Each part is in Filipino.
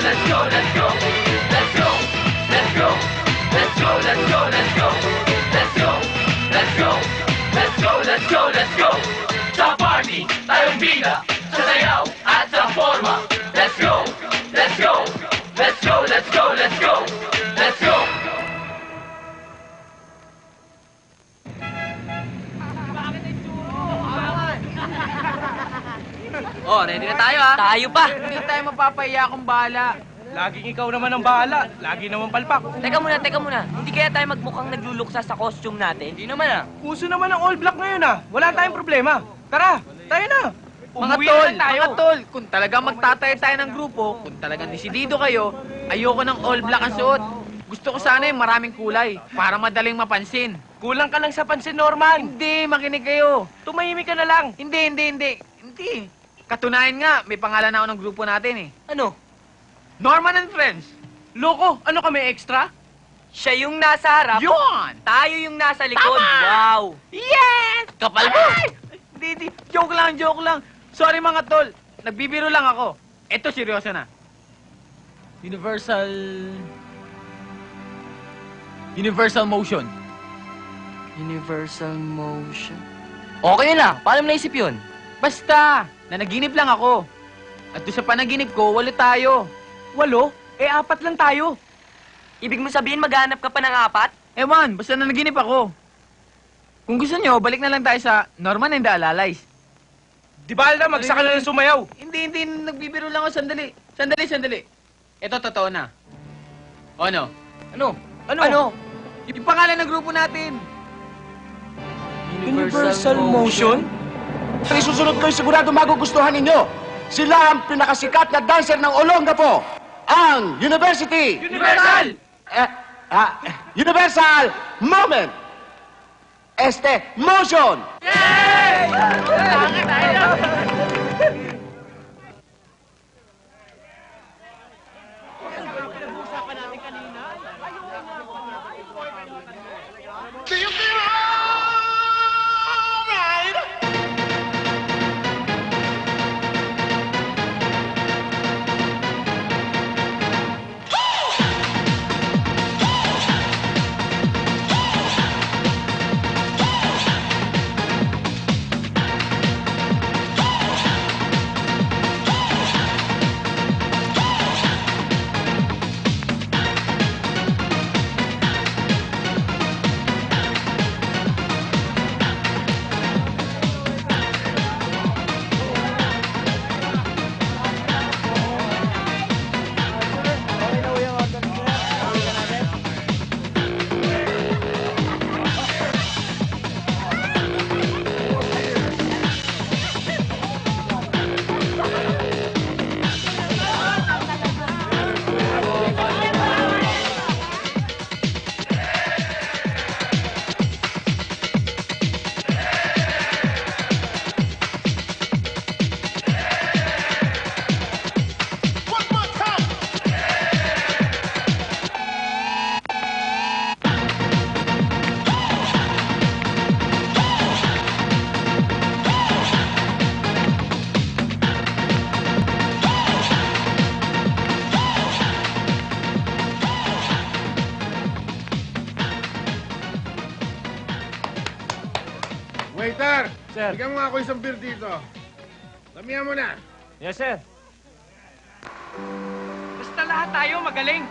let's go, let's go, let's go, let's go, let's go, let's go, let's go, let's go, let's go, let's go, let's go, let's go. Sa party, tayong bida, sa sayaw at sa forma. Let's go, let's go, let's go, let's go, let's go, let's go. Oh, ready na tayo ha. Tayo pa. Hindi tayo mapapahiya kung bahala. Laging ikaw naman ang bahala. Lagi naman palpak. Teka muna. Hindi kaya tayo magmukhang nagluluksa sa costume natin? Hindi naman ah. Uso naman ang all black ngayon ah. Wala tayong problema. Tara, tayo na. Mga Umuwi tol, na lang tayo. mga tol, kung talagang magtatayo tayo ng grupo, kung talagang desidido kayo, ayoko ng all black ang suot. Gusto ko sana yung maraming kulay, para madaling mapansin. Kulang ka lang sa pansin, Norman. Hindi, makinig kayo. Tumahimik ka na lang. Hindi. Katunayan nga, may pangalan na ako ng grupo natin eh. Ano? Norman and Friends. Loko, ano kami extra? Siya yung nasa harap. Yun! Tayo yung nasa likod. Tama! Wow! Yes! Kapal mo! Hindi. Joke lang. Sorry mga tol. Nagbibiro lang ako. Eto, seryoso na. Universal motion. Universal motion. Okay na. Paano mo naisip yun? Basta, nanaginip lang ako. At doon sa panaginip ko, 8 tayo. 8? 4 lang tayo. Ibig mo sabihin maghanap ka pa ng 4? Ewan, basta nanaginip ako. Kung gusto nyo, balik na lang tayo sa Norman and the Alalays. Di ba na, magsaka na lang sumayaw. Hindi, nagbibiro lang ako. Sandali. Ito, totoo na. O ano? Ano? Yung pangalan ng grupo natin. Universal motion? Ang isusunod ko sigurado magugustuhan ninyo. Sila ang pinakasikat na dancer ng Olongapo. Ang University Universal! Universal Moment. Motion. Waiter! Sir. Bigyan mo nga ako isang beer dito. Lamihan mo na. Yes, sir. Basta lahat tayo magaling.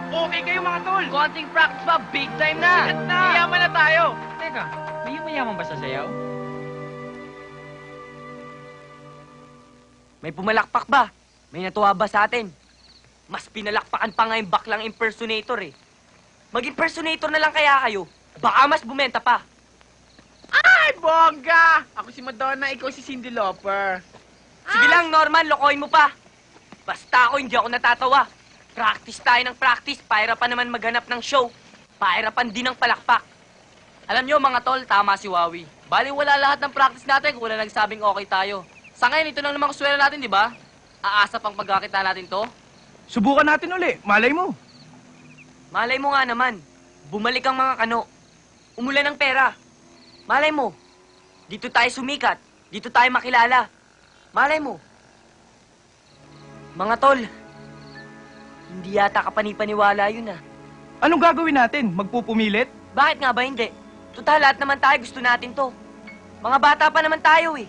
Okay kayo mga tol. Konting practice pa, big time na! Sikat na. Mayaman na tayo. Teka, may mayaman ba sa sayaw? May pumalakpak ba? May natuwa ba sa atin? Mas pinalakpakan pa nga yung baklang impersonator eh. Mag-impersonator na lang kaya kayo. Baka mas bumenta pa. Ay, bongga! Ako si Madonna, ikaw si Cyndi Lauper. Sige lang, Norman, lokohin mo pa. Basta ako, hindi ako natatawa. Practice tayo ng practice, pahirapan naman maghanap ng show. Pahirapan din ng palakpak. Alam nyo, mga tol, tama si Wawi. Bali, wala lahat ng practice natin kung wala nagsabing okay tayo. Sa ngayon, ito lang naman kuswela natin, di ba? Aasa pang pagkakita natin to. Subukan natin uli. Malay mo. Malay mo nga naman, bumalik ang mga kano. Umulan ng pera. Malay mo, dito tayo sumikat. Dito tayo makilala. Malay mo. Mga tol, Hindi yata kapanipaniwala yun ah. Anong gagawin natin? Magpupumilit? Bakit nga ba hindi? Total, lahat naman tayo gusto natin to. Mga bata pa naman tayo eh.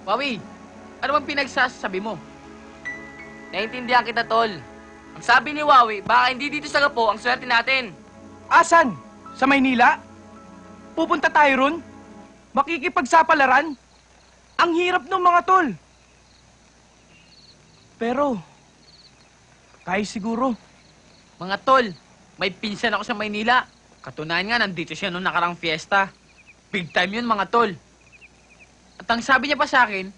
Wawi, ano bang pinagsasabi mo? Naintindihan kita, Tol. Ang sabi ni Wawi, baka hindi dito sa Gapo ang swerte natin. Asan? Sa Maynila? Pupunta tayo ron? Makikipagsapalaran? Ang hirap ng mga tol. Pero, kaya siguro. Mga tol, may pinsan ako sa Maynila. Katunayan nga, nandito siya nung nakarang fiesta. Big time yun, mga tol. At ang sabi niya pa sa akin,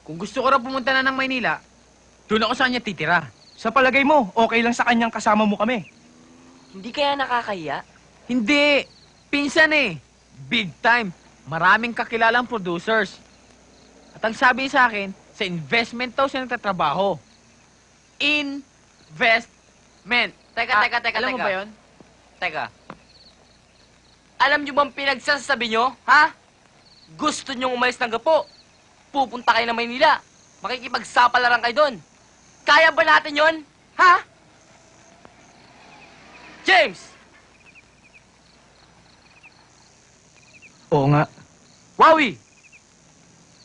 kung gusto ko raw pumunta na ng Maynila, doon ako sa kanya titira. Sa palagay mo, okay lang sa kanyang kasama mo kami. Hindi kaya nakakahiya? Hindi! Pinsan eh! Big time! Maraming kakilalang producers. At ang sabi sa akin, sa investment daw siya nagtatrabaho. Investment! Teka. Alam mo ba yun? Teka. Alam niyo bang pinagsasabi niyo, ha? Gusto niyong umalis ng Gapo. Pupunta kayo ng Maynila. Makikipagsapalaran kayo doon. Kaya ba natin yon? Ha? James! Oo nga. Wawi!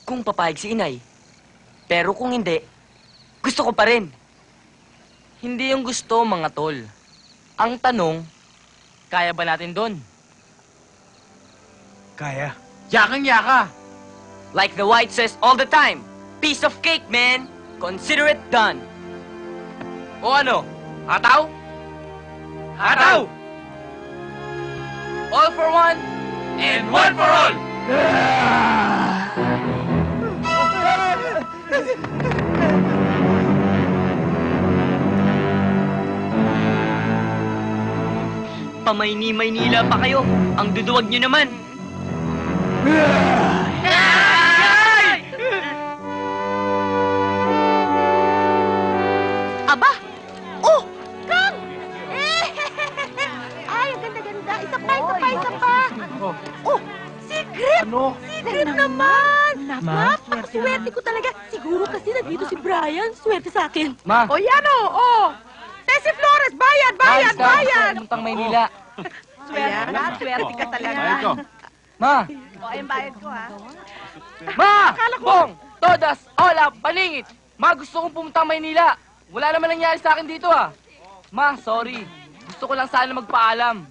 Kung papayag si inay. Pero kung hindi, gusto ko pa rin. Hindi yung gusto, mga tol. Ang tanong, kaya ba natin doon? Kaya. Yakang-yaka! Like the white says all the time, piece of cake, man. Consider it done. O ano? Hataw? Hataw! All for one, and one for all! Pamayni-Maynila pa kayo. Ang duduwag nyo naman. Aba! Oh! Kang! Ay, ang ganda-ganda. Isa pa. Oh, secret! Ano? Secret naman! Napakaswerte ko talaga. Siguro kasi nandito si Brian. Swerte sa akin. Ma, O yan o! Oh. Tessie Flores, bayad! Puntang Maynila. Swerte ka talaga. ma, O, ayun bayad ko ha. Ma! Bong! Todas! Hola! Paningit! Ma, gusto kong pumunta Maynila. Wala naman nangyari sa akin dito ah. Ma, sorry. Gusto ko lang sana magpaalam.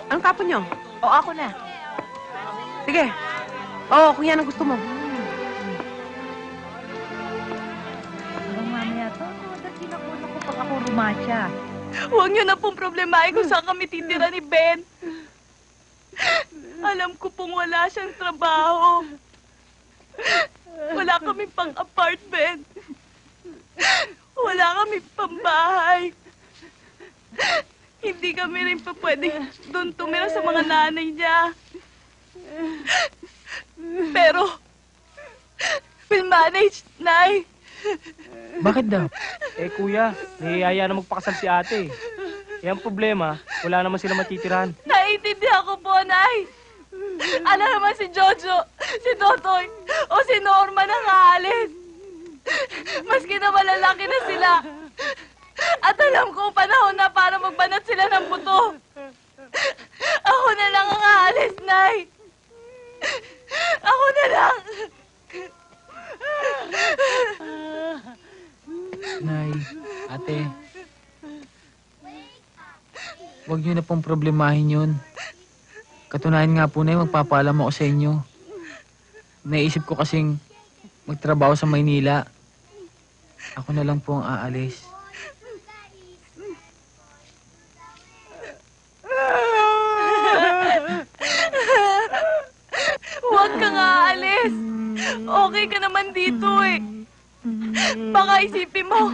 Anong tapon nyo? O, ako na. Sige. Oo, kung yan ang gusto mo. Parang mamaya to. Kinakuha ko pag ako rumatya. Huwag niyo na pong problemahin kung saan kami titira ni Ben. Alam ko pong wala siyang trabaho. Wala kaming pang-apartment. Wala kaming pambahay. Hindi kami rin pa pwedeng doon tumira sa mga nanay niya. Pero, we'll manage, Nay. bakit daw? Eh kuya, nahihaya na magpakasal si ate. Eh ang problema, wala naman sila matitirahan. Naiintindihan ko po, Nay. Ano naman si Jojo, si Totoy, o si Norma nang aalis. Maski na malalaki na sila. At alam ko panahon na para magbanat sila ng buto. Ako na lang ang aalis, Nay. Ako na lang. Nay, ate, huwag niyo na pong problemahin yun. Katunayan nga po na magpapaalam ako sa inyo. Naisip ko kasing magtrabaho sa Maynila. Ako na lang po ang aalis. Huwag kang aalis. Okay ka naman dito eh. Baka isipin mo,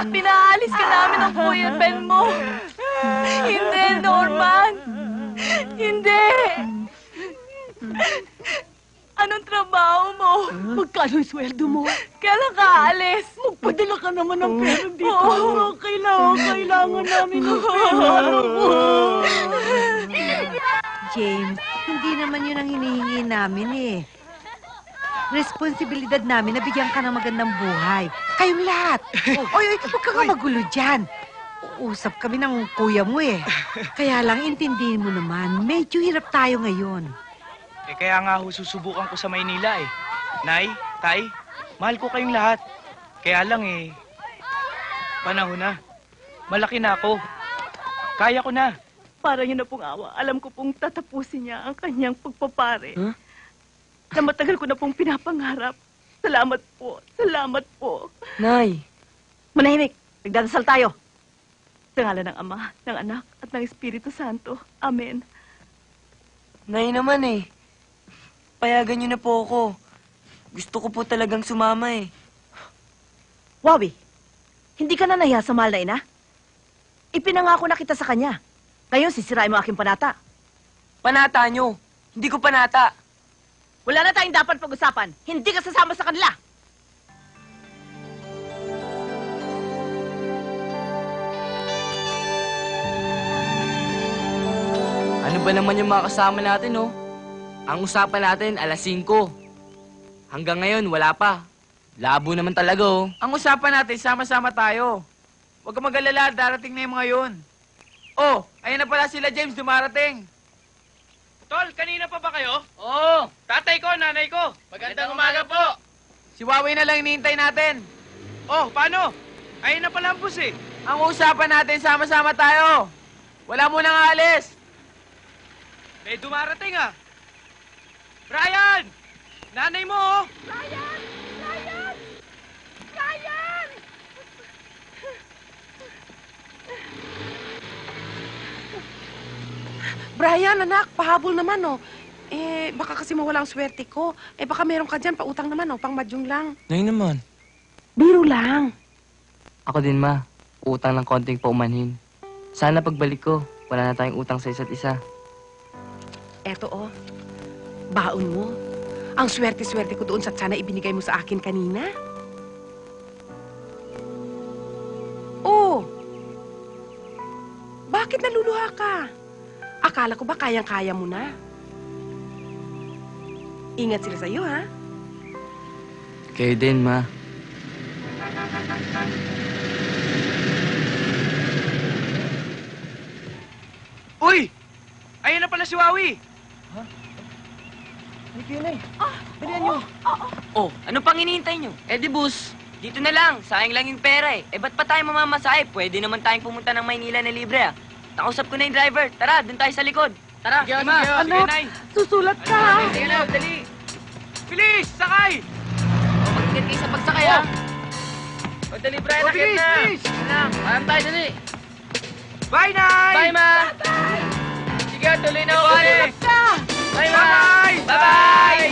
pinaalis ka namin ng Kuya Ben mo. Hindi, Norman. Hindi. Anong trabaho mo? Magkano yung sweldo mo? Kailan ka aalis? Magpadala ka naman ng pera dito. Oo. Kailangan namin ng pera. James, hindi naman yun ang hinihingi namin eh. responsibilidad namin na bigyan ka ng magandang buhay. Kayong lahat. Oy, huwag ka nga magulo dyan. Uusap kami ng kuya mo eh. Kaya lang, intindihin mo naman, medyo hirap tayo ngayon. Eh kaya nga ho susubukan ko sa Maynila eh. Nay, Tay, mahal ko kayong lahat. Kaya lang eh, panahon na. Malaki na ako. Kaya ko na. Para niyo na pong awa. Alam ko pong tatapusin niya ang kanyang pagpapare. Na matagal ko na pong pinapangarap. Salamat po. Salamat po. Nay, Manahimik. Nagdadasal tayo. Sa ngalan ng Ama, ng Anak, at ng Espiritu Santo. Amen. Nay naman eh. Payagan niyo na po ako. Gusto ko po talagang sumama eh. Wawi, hindi ka na nahiya sa mahal na ina? Ipinangako na kita sa kanya. Ngayon, sisirain mo aking panata. Panata niyo. Hindi ko panata. Wala na tayong dapat pag-usapan. Hindi ka sasama sa kanila. Ano ba naman yung mga kasama natin, oh? Ang usapan natin, alas 5. Hanggang ngayon, wala pa. Labo naman talaga, oh. Ang usapan natin, sama-sama tayo. Huwag ka mag-alala, darating na yung mga yun. Oh, ayun na pala sila James, dumarating. Tol, kanina pa ba kayo? Oo, Tatay ko, nanay ko. magandang umaga po. Si Wawi na lang hinihintay natin. Oh, paano? Ayun na pala ang bus eh. Ang usapan natin, sama-sama tayo. Wala mo nang alis. May dumarating ah. Brian! Nanay mo oh! Brian, anak, pahabol naman, oh. Eh, baka kasi mawala ang swerte ko. Eh, baka meron ka dyan, pautang naman, oh, pang madyong lang. Nay naman. Biro lang. Ako din, ma. Utang ng konting paumanhin. Sana pagbalik ko, wala na tayong utang sa isa't isa. Eto, oh. Baon mo. Ang swerte-swerte ko doon sa sana ibinigay mo sa akin kanina. Oh! Bakit naluluha ka? Akala ko ba kayang-kaya mo na? Ingat sila sa'yo, ha? Kayo din, ma. Uy! Ayun na pala si Wawi. Oh, ano pang hinihintay nyo? Eh di bus. Dito na lang, sayang lang yung pera eh. Eh ba't pa tayo mamamasahe? Pwede naman tayong pumunta ng Maynila na libre ah. Nakausap ko na yung driver. Tara, dun tayo sa likod. Tara, Sige, ma. sige, Sige, Nay. Susulat ka! Sige na, dali. Bilis! Sakay! Mag-ingat kayo sa pagsakay, ha? O, dali, Brian, Oh, agad bilis, na. bilis! Sige na, alam tayo, dali. Bye, Nay! Bye, ma. Sige, tuloy na ako, eh. Bye, ma. Bye-bye! Bye-bye.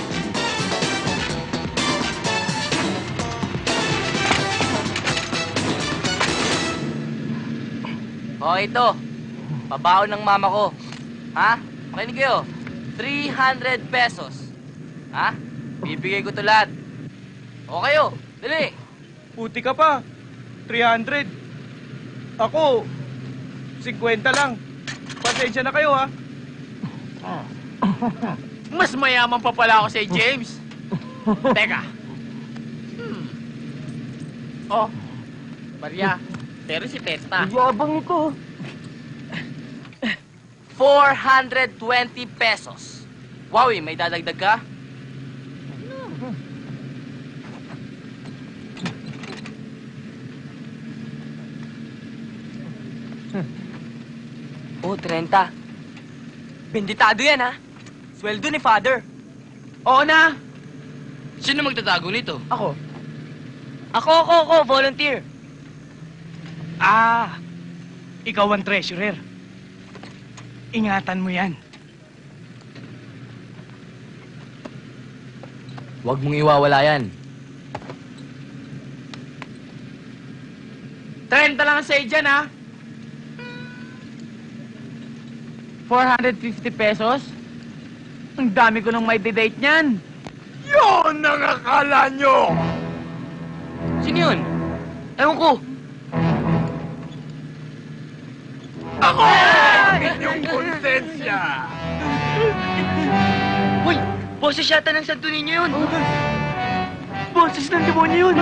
Oh, ito. Pabaon ng mama ko. Ha? Makinig kayo. 300 pesos. Ha? Bibigay ko to lahat. O kayo, dali. Puti ka pa. 300. Ako, 50 lang. Pasensya na kayo ha. Mas mayaman pa pala ako si James. Teka. Oh, Maria, pero si Testa. Yabang ito. 420 pesos. Wawi, may dadagdag ka? Oh, 30. Benditado yan ha. Sweldo ni father. Oo na. Sino magtatago nito? Ako. Ako, volunteer. Ah, ikaw ang treasurer. Ingatan mo yan. Huwag mong iwawala yan. 30 lang ang sa'yo dyan, ha? 450 pesos? Ang dami ko nang may date niyan. Yon ang akala nyo! Sino yun? Ewan ko. Ako! Inyong konsensya! Uy, boses yata ng Santo Niño yun. Boses ng demonyo yun!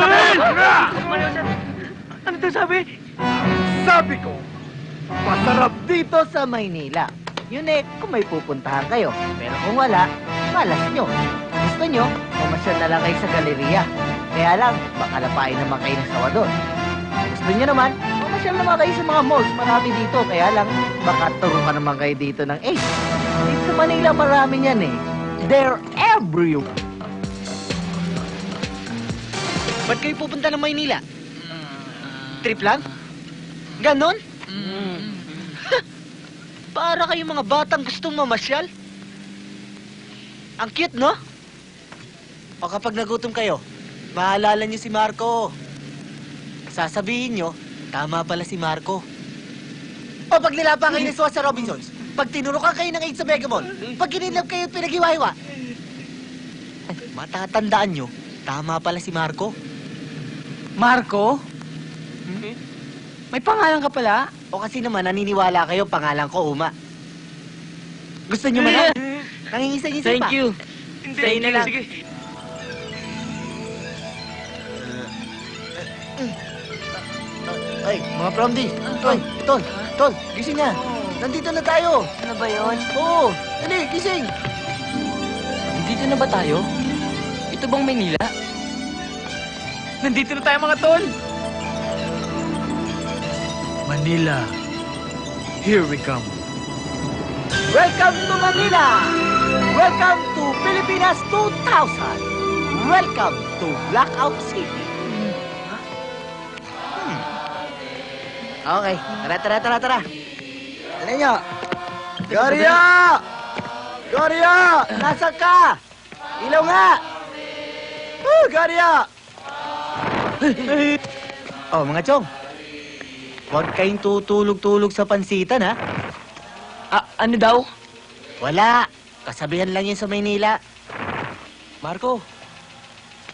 Ano to sabi? Sabi ko, masarap dito sa Maynila. Yun eh, kung may pupuntahan kayo. Pero kung wala, malas nyo. Gusto nyo, pumasyal na lang kayo sa galeriya. Kaya lang, baka lapain naman kayo ng sawa doon. Gusto nyo naman, pumasyal naman kayo sa mga malls. Marami dito. Kaya lang, baka turukan naman kayo dito ng Ace. Dito sa Manila, marami yan eh. They're everywhere. Ba't kayo pupunta ng Maynila? Trip lang? Ganon? Para kayong mga batang gustong mamasyal? Ang cute, no? O kapag nagutom kayo, maalala niyo si Marco. Sasabihin niyo, tama pala si Marco. O pag nilapa kayo ni Swa sa Robinsons, pag tinurukan kayo ng 8 sa Megamall, pag kinilap kayo at pinag-iwa-iwa, matatandaan niyo, tama pala si Marco. Marco? May pangalan ka pala? O kasi naman, naniniwala kayo, pangalan ko, Uma. Gusto niyo man? Nangingisa-ngisa pa. Thank you. Stay na lang. Sige. Ay, mga promdi. Tol, gising na. Nandito na tayo. Ano ba yun? Oo, dali, gising. Dito na ba tayo? Ito bang Maynila? Nandito na tayo mga tol! Manila, here we come. Welcome to Manila. Welcome to Pilipinas 2000. Welcome to Blackout City. Okay, tara. Ano nyo? Gloria! Gloria! Nasaan ka? Ilaw nga! Gloria! Oh, mga chong. Huwag kayong tutulog-tulog sa pansitan, ha? Ano daw? Wala. Kasabihan lang yun sa Maynila. Marco,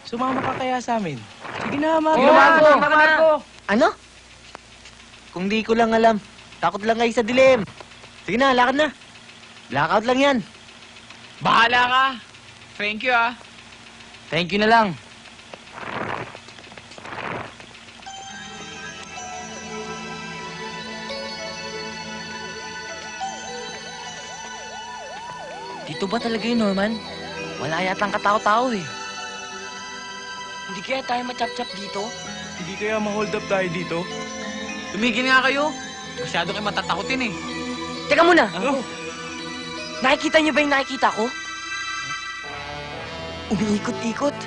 sumama ka kaya sa amin? Sige na, Marco. Sige, Marco! Ano? Kung di ko lang alam. Takot lang kayo sa dilim. Sige na, lakad na. Blackout lang yan. Bahala ka! Thank you, ah! Thank you na lang. Dito ba talaga yun, Norman? Wala yatang katao-tao eh. Hindi kaya tayo machap-chap dito? Hindi kaya ma-hold up tayo dito? Tumigil nga kayo! Masyado kayo matatakotin eh. Teka muna! Nakikita niyo ba yung nakikita ko? Umiikot-ikot.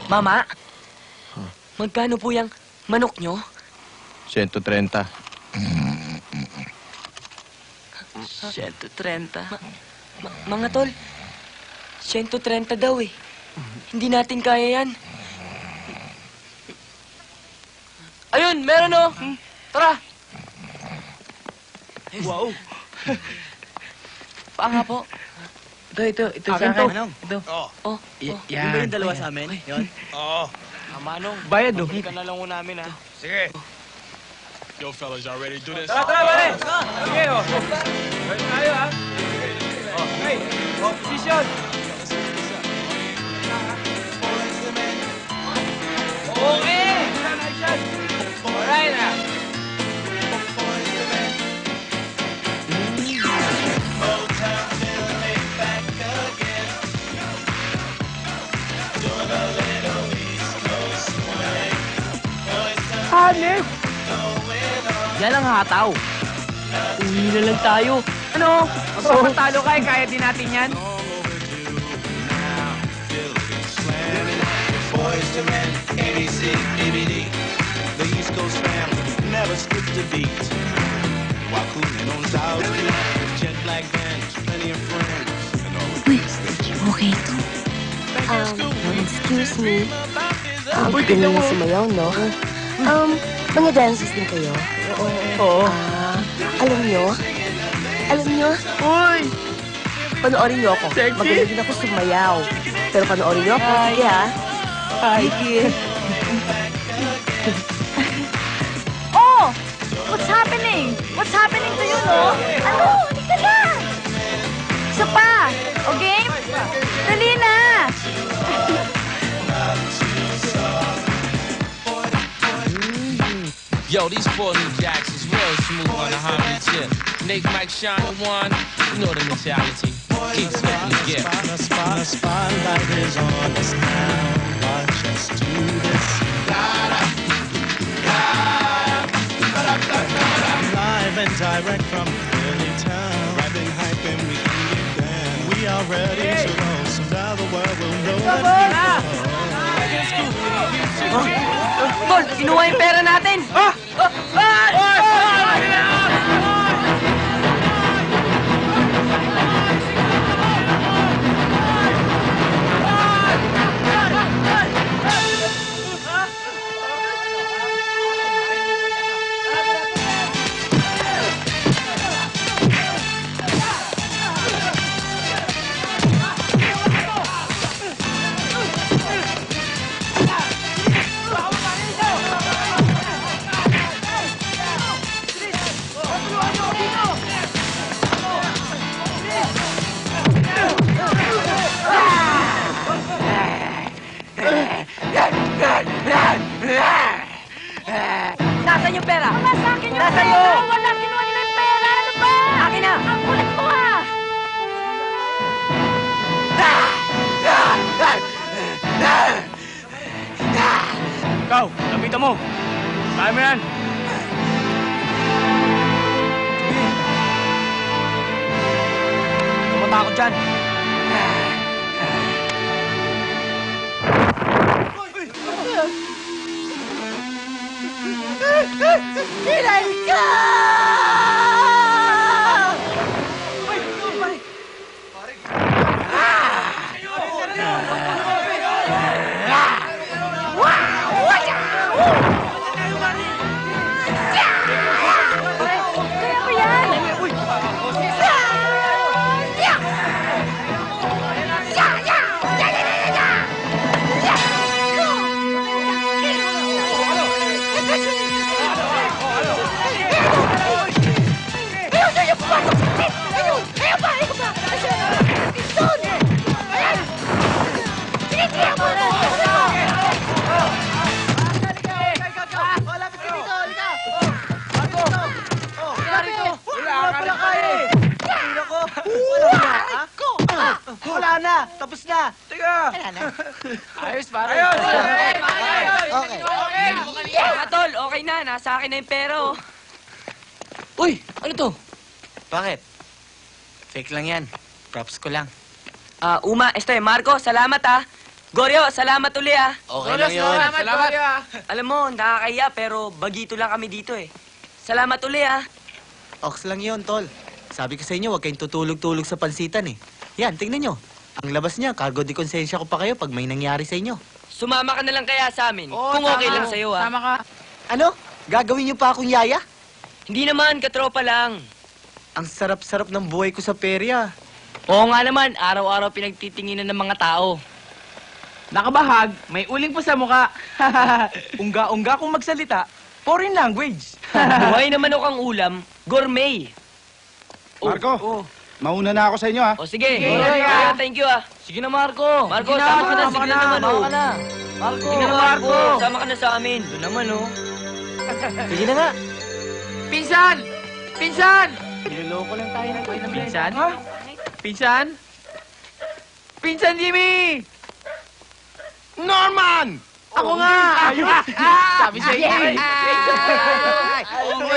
Mama, magkano po yung manok nyo? 130. 130. Mga tol, 130 daw eh. Hindi natin kaya yan. Ayun, meron oh. Tara. Wow. Paa nga po. Ito sa Akin akin. to. Ito. Oh, Yung ba yung dalawa sa amin? Yun? Oo. Manong, bayad oh. Balikan na lang mo namin ha. Sige. Yo, fellas, y'all ready to do this? Tara, pare! Sige oh. Ready tayo ha. Okay. Position. Okay! Alright na. Hanip! Yan ang hataw. Uwi na lang tayo. Ano? Magpapatalo ka eh, kaya din natin yan. Boys to men, ABC, DVD. The East Coast fam never skips the beat. While cruising on South Street, with jet black bands, plenty of friends. Uy, okay ito. Excuse me. Ganun na sumayaw, no? Mga dancers din kayo? Oo. Alam nyo, Alam niyo, panoorin niyo ako. Magaling din ako sumayaw. Pero panoorin niyo ako. Sige, ha? Sige. Oh! What's happening? What's happening to you, no? Ano? Hindi ka na! Isa pa! O game? Dali na! Yo, these four new jacks is real smooth on the harmony tip. Nate, Mike, Sean, one, you know the mentality. Keep slipping the gift. The spotlight is on us now. Watch us do this. Live and direct from Philly town. Rapping, hyping, we can get down. We are ready to roll, so now the world will know that we roll. Tol, kinuha yung pera natin! Nasaan yung pera? Wala sa akin yung Nasa pera! iyo! Wala, kinuha nila yung pera! Ano ba? Akin na! Ang kulit mo, ah! Ikaw, lapitan mo. Kaya mo yan. Tumata ako dyan. Hilay ka! Kaya mo yan! Wala na! Tapos na! Teka! Wala na. Ayos, pare. Ayos! Okay. Mga tol, okay na. Nasa akin na yung pera, oh. Uy, ano to? Bakit? Fake lang yan. Props ko lang. Uma, Marco, salamat, ah. Goryo, salamat uli, ah. Okay lang yun. Salamat. Alam mo, nakakaya, pero bagito lang kami dito, eh. Salamat uli, ah. Ox lang yun, tol. Sabi ko sa inyo, huwag kayong tutulog-tulog sa pansitan eh. Yan, tingnan nyo. Ang labas niya, cargo de konsensya ko pa kayo pag may nangyari sa inyo. Sumama ka na lang kaya sa amin. Kung okay lang sa'yo, ah. Tama ka. Ano? Gagawin niyo pa akong yaya? Hindi naman, katropa lang. Ang sarap-sarap ng buhay ko sa perya. Oo nga naman, araw-araw pinagtitinginan ng mga tao. Nakabahag, may uling pa sa muka. Ungga-ungga kung magsalita. Foreign language. Buhay naman ako ang ulam, gourmet. Marco, mauna na ako sa inyo, ha? O sige, Sige. thank you, ah. Sige na, Marco. Marco, Sige na, sama ka na, sama sige ka na na, naman, sama oh. ka na. Marco. Sige na, Marco. Marco. Sama ka na sa amin. Doon naman, oh. Sige na nga. Pinsan! Pinsan! Niloloko lang tayo ng Pinsan? Pinsan? Pinsan, Jimmy! Norman! Ako nga! Sabi sa iyo eh.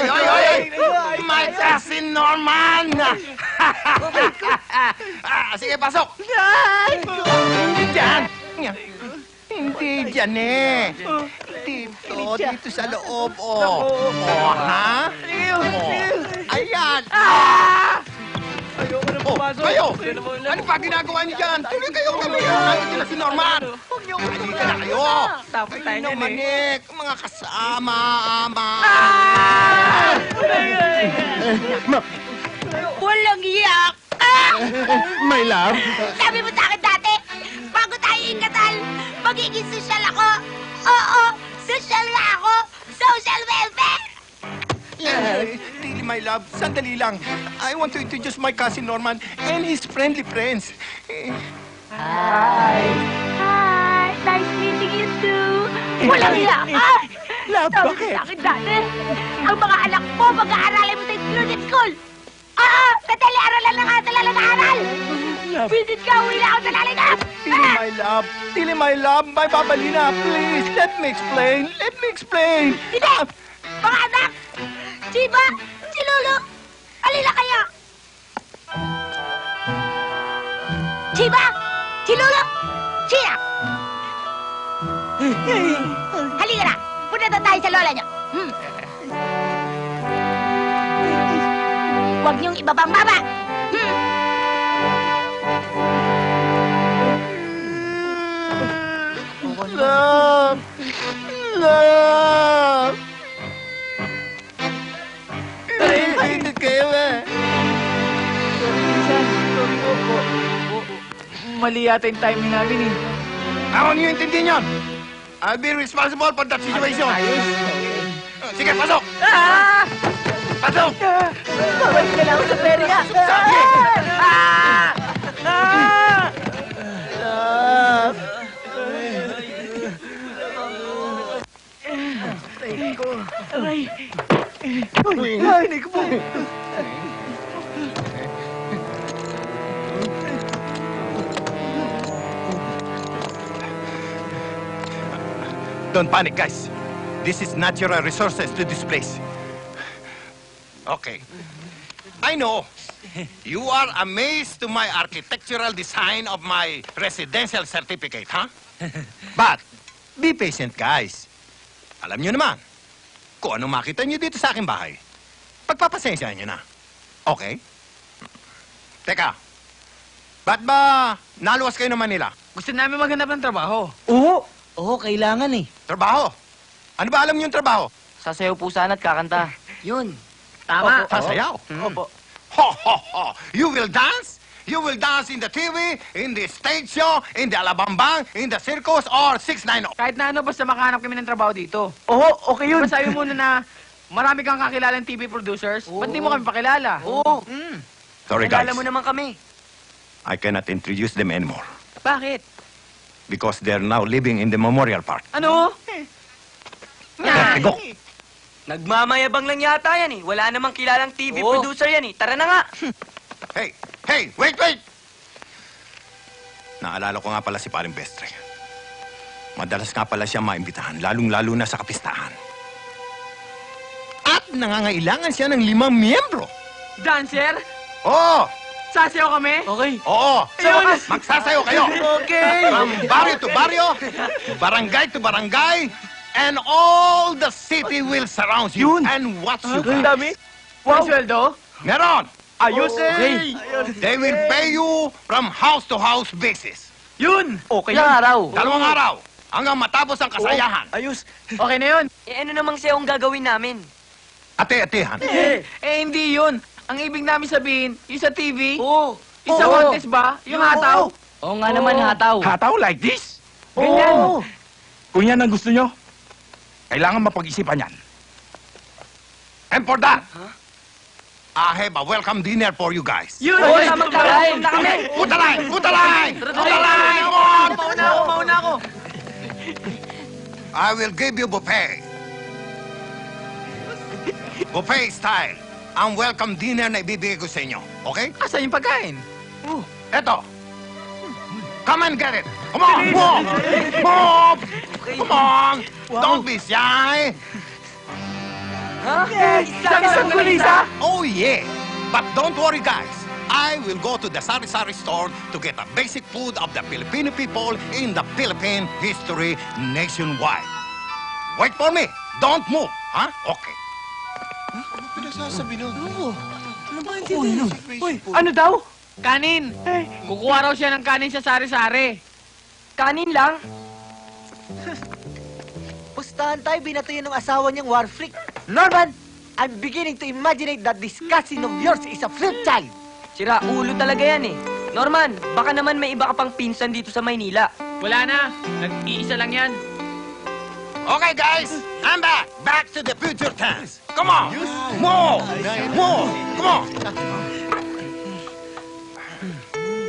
Oy! My cousin Norman! Sige, pasok! Hindi dyan! Hindi dyan eh! Dito sa loob, oh! Oh, ha? Oh, ayan! Ayoko na Oh, pumasok. kayo! Ano pa ginagawa niyo dyan? Tuloy kayo kami! Nandito na si Norman! Halika na kayo! Tapos tayo Ano, niyan, eh. manik? Mga kasama, ama! Wala iyak! My love, Sabi mo sa akin dati, bago tayo ikasal, magiging sosyal ako. Oo, sosyal nga ako. Social welfare. Really, my love, sandali lang. I want to introduce my cousin Norman and his friendly friends. Hi, nice meeting you too. Walang iyak ka. Love, Sabi mo bakit? sa akin dati, ang mga anak mo, mag-aaralin mo sa exclusive school. Oo, sa telearalan na nga sila nag-aaral. Visit ka, uwi na ako sa lalinap. Tili, my love, my babalina, please, let me explain. Hindi! Mga anak! Chiba! Si Lolo! Alila kayo! Chiba! Si Lolo! Siya! Halika na! Punta na tayo sa lola niyo! Huwag niyong ibabang baba! Love! Love! Hindi kayo eh. Mali yata yung timing namin eh. Ako niyo intindihin yun. I'll be responsible for that situation. Sige, pasok! Pasok! Babalik na lang ako sa perya! Hindi ko po. Don't panic, guys. This is natural resources to this place. Okay. I know. You are amazed to my architectural design of my residential certificate, huh? But, be patient, guys. Alam nyo naman, kung ano makita nyo dito sa aking bahay, pagpapasensyahan nyo na. Okay? Teka, ba't ba naluwas kayo ng Manila? Gusto namin maghanap ng trabaho. Oo, kailangan eh. Trabaho? Ano ba alam nyo yung trabaho? Sasayaw po sana at kakanta. Yun. Tama. Sasayaw? Opo. Ho, ho, ho! You will dance? You will dance in the TV, in the stage show, in the Alabambang, in the circus, or 690. Kahit na ano, basta makahanap kami ng trabaho dito. Oo, okay yun. Diba sabi muna na marami kang kakilalang TV producers? Ba't di mo kami pakilala? Oo. Sorry, guys. Kilala mo naman kami. I cannot introduce them anymore Bakit? because they're now living in the Memorial Park. Ano? Go. Nagmamayabang lang yata yan eh. Wala namang kilalang TV producer yan eh. Tara na nga. Hey, wait! Naalala ko nga pala si Paring Bestre. Madalas nga pala siya maimbitahan, lalong-lalo na sa kapistahan. At nangangailangan siya ng 5 miyembro. Dancer? Oo! Sasayaw kami? Okay. Oo! Ayun! Magsasayaw kayo! Okay! From barrio to barrio, barangay to barangay, and all the city will surround you and watch you. Ang dami? Wow! Sweldo? Meron! Ayos! Okay. They will pay you from house to house basis. Yun! Okay Ilang araw? 2 araw hanggang matapos ang kasayahan. Ayos! Okay na yun! Eh ano namang siyong gagawin namin? Ate-atehan. Hindi yun! Ang ibig namin sabihin, yung sa TV, Oo. yung sa contest ba, yung hataw. Oo nga naman, hataw. Hataw like this? Ganyan! Kung yan ang gusto nyo, kailangan mapag-isipan yan. And for that, I have a welcome dinner for you guys. Yun! Oo, magkakain na kami. Put the line! Put the line! Put the line! Come on! Mauna ako! I will give you buffet. Buffet style. Ang welcome dinner na ibibigay ko sa inyo. Okay? Asan yung pagkain? Eto. Come and get it. Come on, move! Move! Come on! Don't be shy. Isang kulisa? Oh, yeah. But don't worry, guys. I will go to the sari-sari store to get the basic food of the Filipino people in the Philippine history nationwide. Wait for me. Don't move. Huh? Okay. Ano daw? Kanin! Kukuha raw siya ng kanin sa sari-sari. Kanin lang? Pustahan tayo, binatuyan ng asawa niyang war freak. Norman, I'm beginning to imagine that this cousin of yours is a flip child. Sira ulo talaga yan eh. Norman, baka naman may iba ka pang pinsan dito sa Maynila. Wala na. Nag-iisa lang yan. Okay, guys, I'm back. Back to the future tense. Come on. More. More. Come on.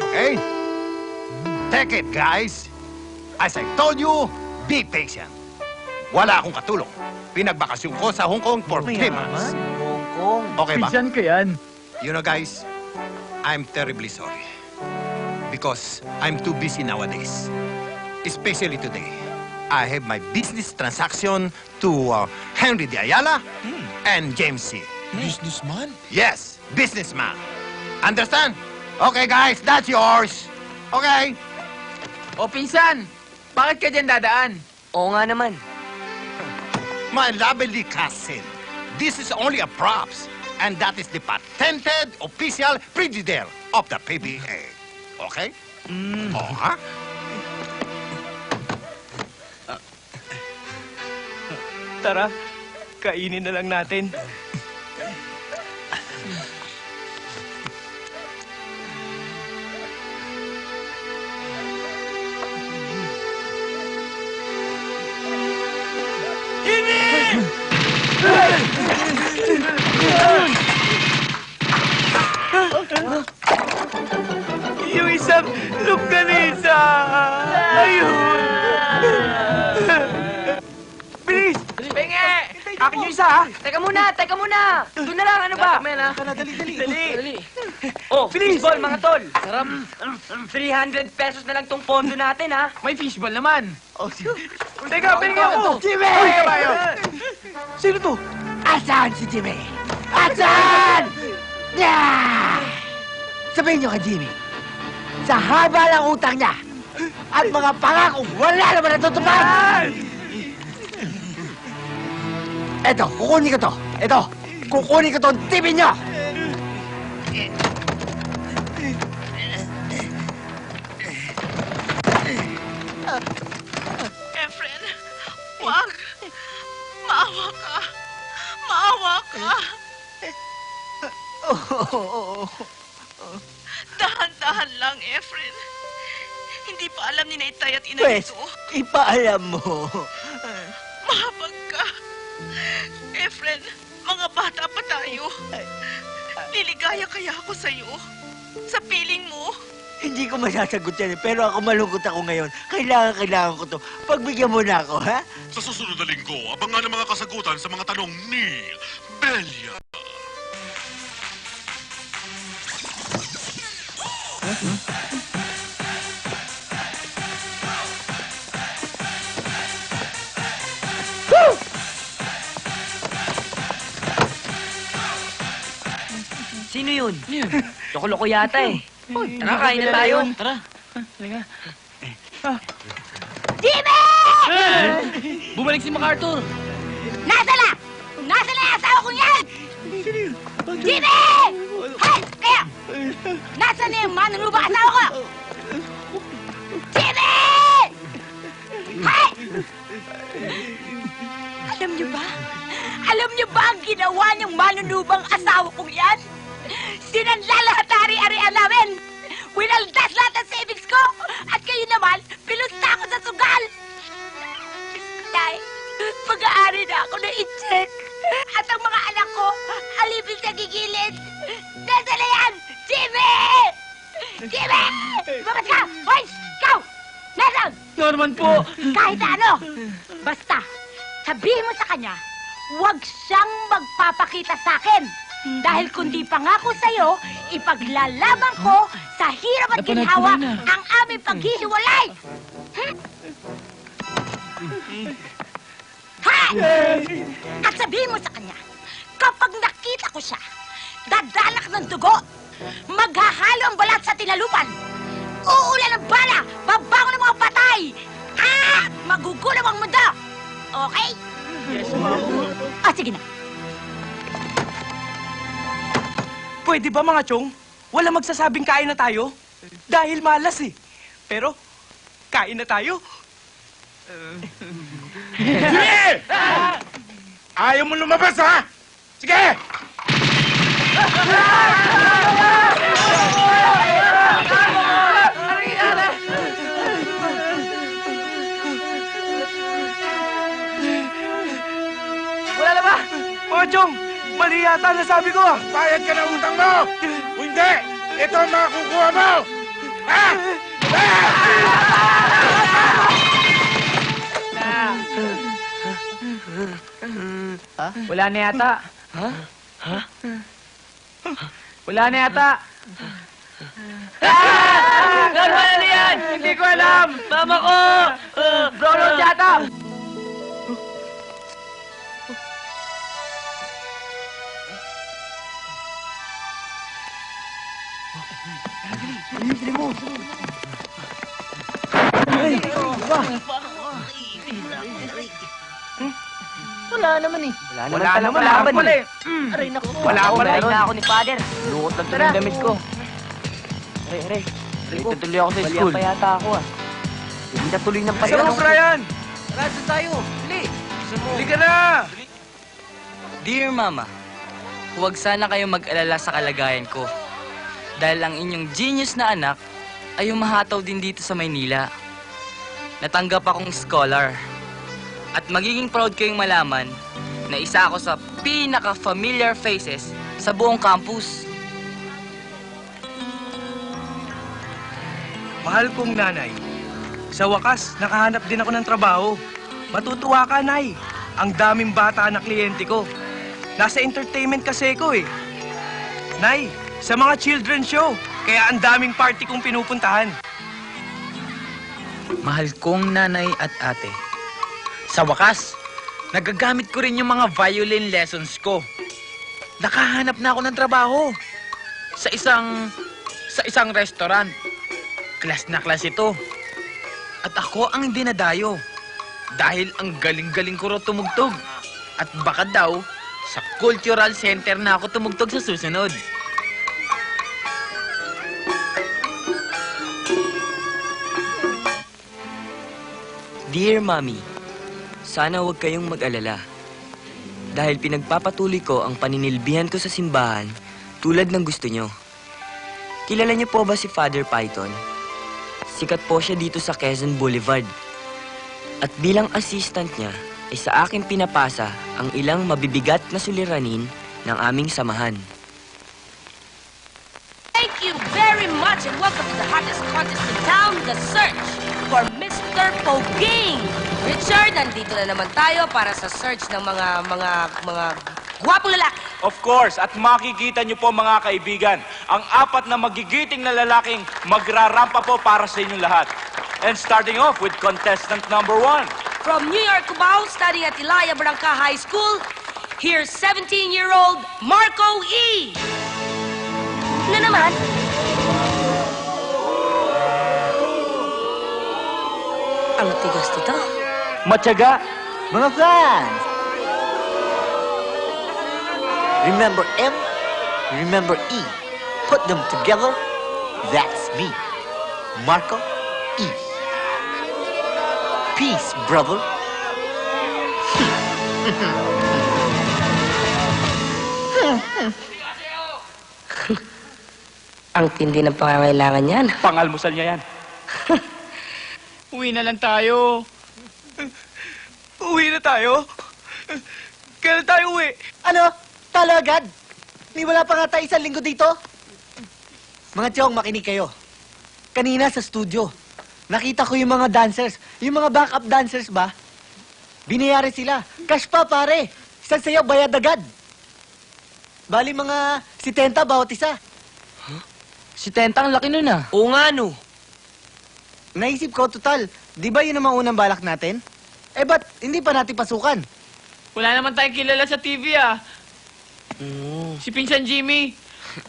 Okay? Take it, guys. As I told you, be patient. Wala akong katulong. Pinagbakasyon ko sa Hong Kong for 3 months. Hong Kong. Okay ba? Pinsan ko yan. You know, guys, I'm terribly sorry. Because I'm too busy nowadays. Especially today. I have my business transaction to Henry de Ayala and James C. Businessman? Yes, businessman. Understand? Okay, guys, that's yours. Okay? O, pinsan! Bakit ka dyan dadaan? Oo nga naman. My lovely cousin, this is only a props. And that is the patented official frigidaire of the PBA. Okay? Oh, ha? Tara, kainin na lang natin. Yung isang longganisa! Ayun! Bilis! Penge! Akin yung isa, ha? Teka muna! Doon na lang, ano ba? Dali! Oh, fishball, mga tol! Sarap! 300 pesos na lang tong pondo natin, ha? May fishball naman. Teka, pinigyan ako! Jimmy! Sino to? Asan si Jimmy? Asan? Yeah! Sabihin niyo kay Jimmy, sa haba ng utang niya at mga pangakong wala naman natutupad! Eto, kukunin ko to. Eto, kukunin ko to ang TV niyo! Efren, wag. Maawa ka. Maawa ka. Dahan-dahan lang, Efren. Hindi pa alam ni Naitay at ina Pwes, nito. ipaalam mo. Mahabag ka. Efren, mga bata pa tayo. Liligaya kaya ako sa'yo? Sa piling mo? Hindi ko masasagot yan, pero ako malungkot ako ngayon. Kailangan ko to. Pagbigyan mo na ako, ha? Sa susunod na linggo, abangan ang mga kasagutan sa mga tanong ni Belia. Sino yun? Loko-loko yata eh. Tara, kain na tayo. Tara. Halika. Jimmy! Bumalik si MacArthur. Nasala! Nasala ang asawa ko yan! Jimmy! Hay! Kaya! Nasaan na yung manunubang asawa ko? Jimmy! Hay! Alam niyo ba? Alam niyo ba ang ginawa niyang manunubang asawa kong yan? Sinanla lahat ng ari-arian namin! Winaldas lahat ng savings ko! At kayo naman, pinunta ako sa sugal! Tay, pag-aari na ako na i-check. At ang mga anak ko, alipin sa gigilid. Nasaan na yan? Jimmy! Jimmy! Bakit ka? Hoy! Ikaw! Nasaan? Norman po. Kahit na ano. Basta, sabihin mo sa kanya, huwag siyang magpapakita sa akin. Dahil kundi pangako sa'yo, ipaglalaban ko sa hirap at ginhawa ang aming paghihiwalay. Ha? At sabihin mo sa kanya, kapag nakita ko siya, dadalak ng dugo, maghahalo ang balat sa tinalupan, uulan ng bala, babangon ng mga patay, at magugulam ang mundo. Okay? Yes, ma'am. Sige na. Pwede ba mga chong? Wala magsasabing kain na tayo? Dahil malas eh. Pero, kain na tayo. Jimmy! Ayaw mo lumabas, ha? Sige! mali yata nasabi ko. Bayad ka ng utang mo! Kung hindi, ito ang makukuha mo! Ha? Wala na yata. Wala na yata. Wala na yan! Hindi ko alam! Mama ko! Brolo yata! Wala naman eh. Wala naman laban eh. Aray, naku. Wala pala eh. Meron na ako ni Father. Lukot lang tuloy yung damit ko. Aray. Tutuloy ako sa school. Balian pa yata ako ah. Hindi na tuloy ng Isa mo, Brian! Tara, doon tayo. Dali. Huli ka na! Dear Mama, huwag sana kayong mag-alala sa kalagayan ko. Dahil ang inyong genius na anak ay umahataw din dito sa Maynila. Natanggap akong scholar. At magiging proud kayong malaman na isa ako sa pinaka-familiar faces sa buong campus. Mahal kong nanay, sa wakas, nakahanap din ako ng trabaho. Matutuwa ka, Nay. Ang daming bata na kliyente ko. Nasa entertainment kasi ko eh. Nay, sa mga children's show, kaya ang daming party kong pinupuntahan. Mahal kong nanay at ate. Sa wakas, nagagamit ko rin yung mga violin lessons ko. Nakahanap na ako ng trabaho. Sa isang restaurant. Class na class ito. At ako ang dinadayo. Dahil ang galing-galing ko rin tumugtog. At baka daw, sa cultural center na ako tumugtog sa susunod. Dear Mommy, sana huwag kayong mag-alala. Dahil pinagpapatuloy ko ang paninilbihan ko sa simbahan tulad ng gusto nyo. Kilala niyo po ba si Father Python? Sikat po siya dito sa Quezon Boulevard. At bilang assistant niya, ay sa akin pinapasa ang ilang mabibigat na suliranin ng aming samahan. Thank you very much and welcome to the hottest contest in town, The Search for Mr. Poging. Richard, nandito na naman tayo para sa search ng mga gwapong lalaki. Of course, at makikita niyo po mga kaibigan, ang apat na magigiting na lalaking magrarampa po para sa inyong lahat. And starting off with contestant number 1. From New York, Cubao, studying at Ilaya Branca High School, here's 17-year-old Marco E. Na naman? Ang tigas nito. Matyaga. Mga fans! Remember M, remember E. Put them together, that's me. Marco E. Peace, brother. Ang tindi ng pangangailangan niyan. Pangalmusal niya yan. Uwi na lang tayo. Uwi na tayo? Kailan tayo uwi? Ano? Talo agad? May wala pa nga tayo 1 linggo dito? Mga tiyong, makinig kayo. Kanina sa studio, nakita ko yung mga dancers. Yung mga backup dancers ba? Binayari sila. Cash pa, pare. Isang sayaw, bayad agad. Bali mga 70 bawat isa. Si Tenta, ang laki nun ah. Oo nga, no. Naisip ko, total, di ba yun ang unang balak natin? Eh, ba't hindi pa natin pasukan? Wala naman tayong kilala sa TV ah. Si Pinsan Jimmy.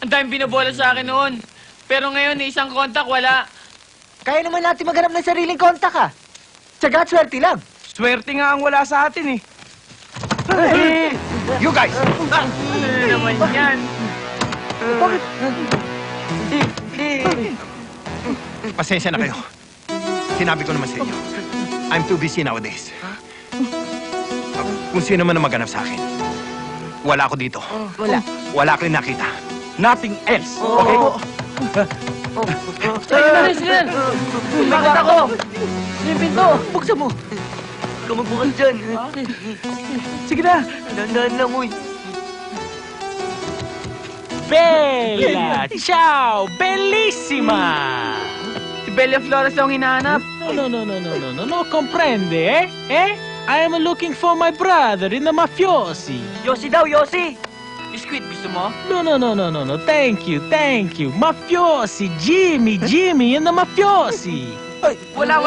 Ang daming binabola sa akin noon. Pero ngayon, isang kontak, wala. Kaya naman natin maghanap ng sariling kontak, ha? Tsaga at swerte lang. Swerte nga ang wala sa atin eh. You guys! Ano naman yan? Bakit? Pasensya na kayo. Sinabi ko naman sa inyo. I'm too busy nowadays. Kung sino man ang maghanap sa akin, wala ako dito. Wala. Wala ko yung nakita. Nothing else, okay? Sige na. Bakit ako? Yung pinto. Buksan mo. Huwag ka magbukas dyan. Sige na. Dahan-dahan lang, uy. Bella! Ciao! Bellissima! Si Bella Flores lang hinahanap. No, comprende, eh? I am looking for my brother in the mafiosi. Yossi daw, Yossi! Biscuit, gusto mo? No. Thank you. Mafiosi, Jimmy in the mafiosi. Wala.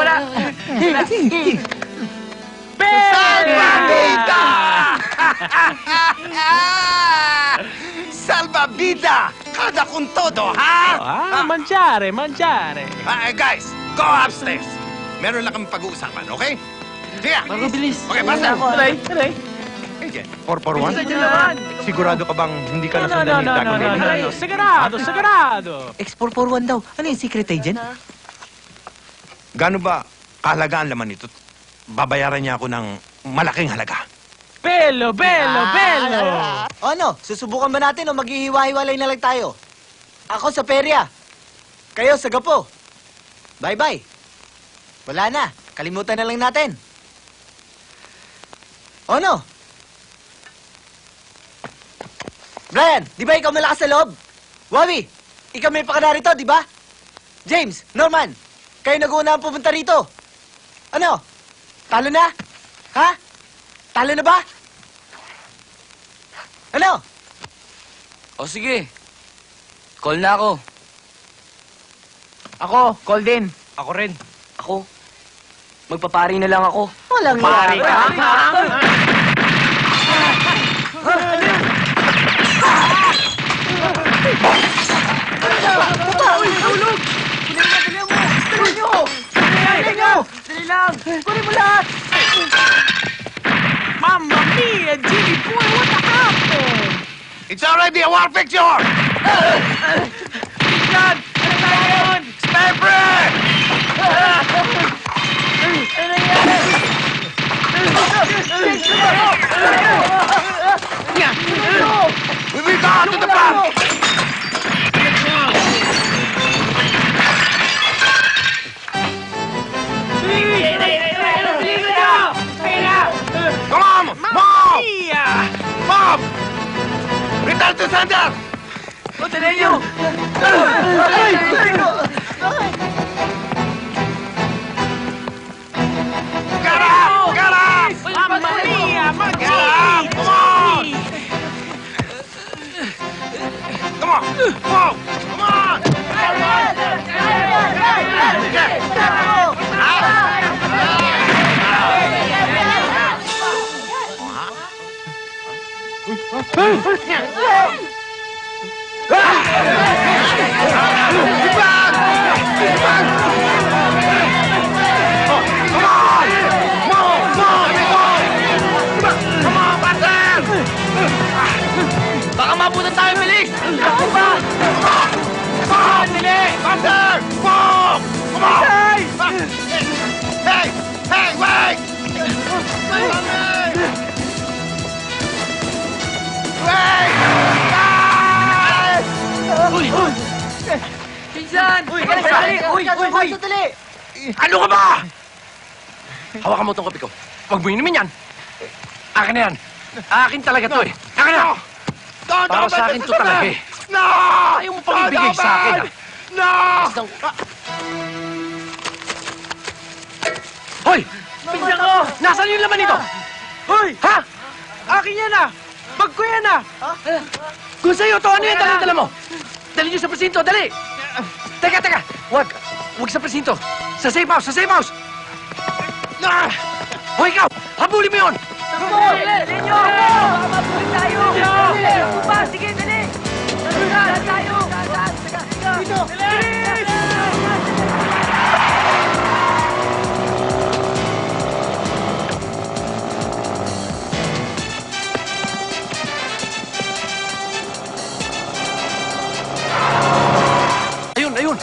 Salvavida! Salvavida! Kada con todo, ha? Mangiare. Guys, go upstairs. Meron lang kami pag-uusapan, okay? Sige. Mabilis. Okay, basta. Aray. 441? Sigurado ka bang hindi ka nasundan ni Doc Lady? Sigurado. X441 daw. Ano yung secret agent? Gano ba kahalaga ang laman nito? Babayaran niya ako ng malaking halaga. Bello. O ano, susubukan ba natin o maghihiwa-hiwalay na lang tayo? Ako sa perya. Kayo sa gapo. Bye-bye. Wala na. Kalimutan na lang natin. O ano? Brian, di ba ikaw malakas sa loob? Wawi, ikaw may pakana rito, di ba? James, Norman, kayo nag-uuna ang pumunta rito. Ano? Talo na? Ha? Talo na ba? Ano? O sige. Call na ako. Ako, call din. Ako rin. Ako, magpapari na lang ako. Walang Pare ka? Dali lang! Kunin mo lahat! Mamma mia, Jimmy boy, what the happened? It's already a war picture! Tignan! Ano tayo yun? Sniper! We will go to the park! Come on! Mom! Mom! Return to center! O, dali nyo! Get up! Get up! Mamma mia, Get up! Come on! Come on! Whoa! Come on! Baka mabutan tayo, bilis! Come on! Thunder! Whoa! Come on! Hey! Hey, wait! Pinsan! Sandali! Ano ka ba? Hawakan mo tong kape ko. Huwag mo inumin yan. Akin na yan. Akin talaga to eh. Akin na! Para sa akin to talaga eh. No! Ayaw mo pang ibigay sa akin ah. No! Hoy! Pinsan ko! Nasaan yung laman nito? Hoy! Ha? Akin yan ah! Bag ko yan ah! Kung sa'yo to, ano yan? Dala mo. Dali niyo sa presinto, dali! Teka! Huwag sa presinto. Sa safe house! Hoy, ikaw! Habulin mo yun! Dali nyo! Baka mabuhay tayo! Sige, dali! Dali tayo! Dito! Ayun!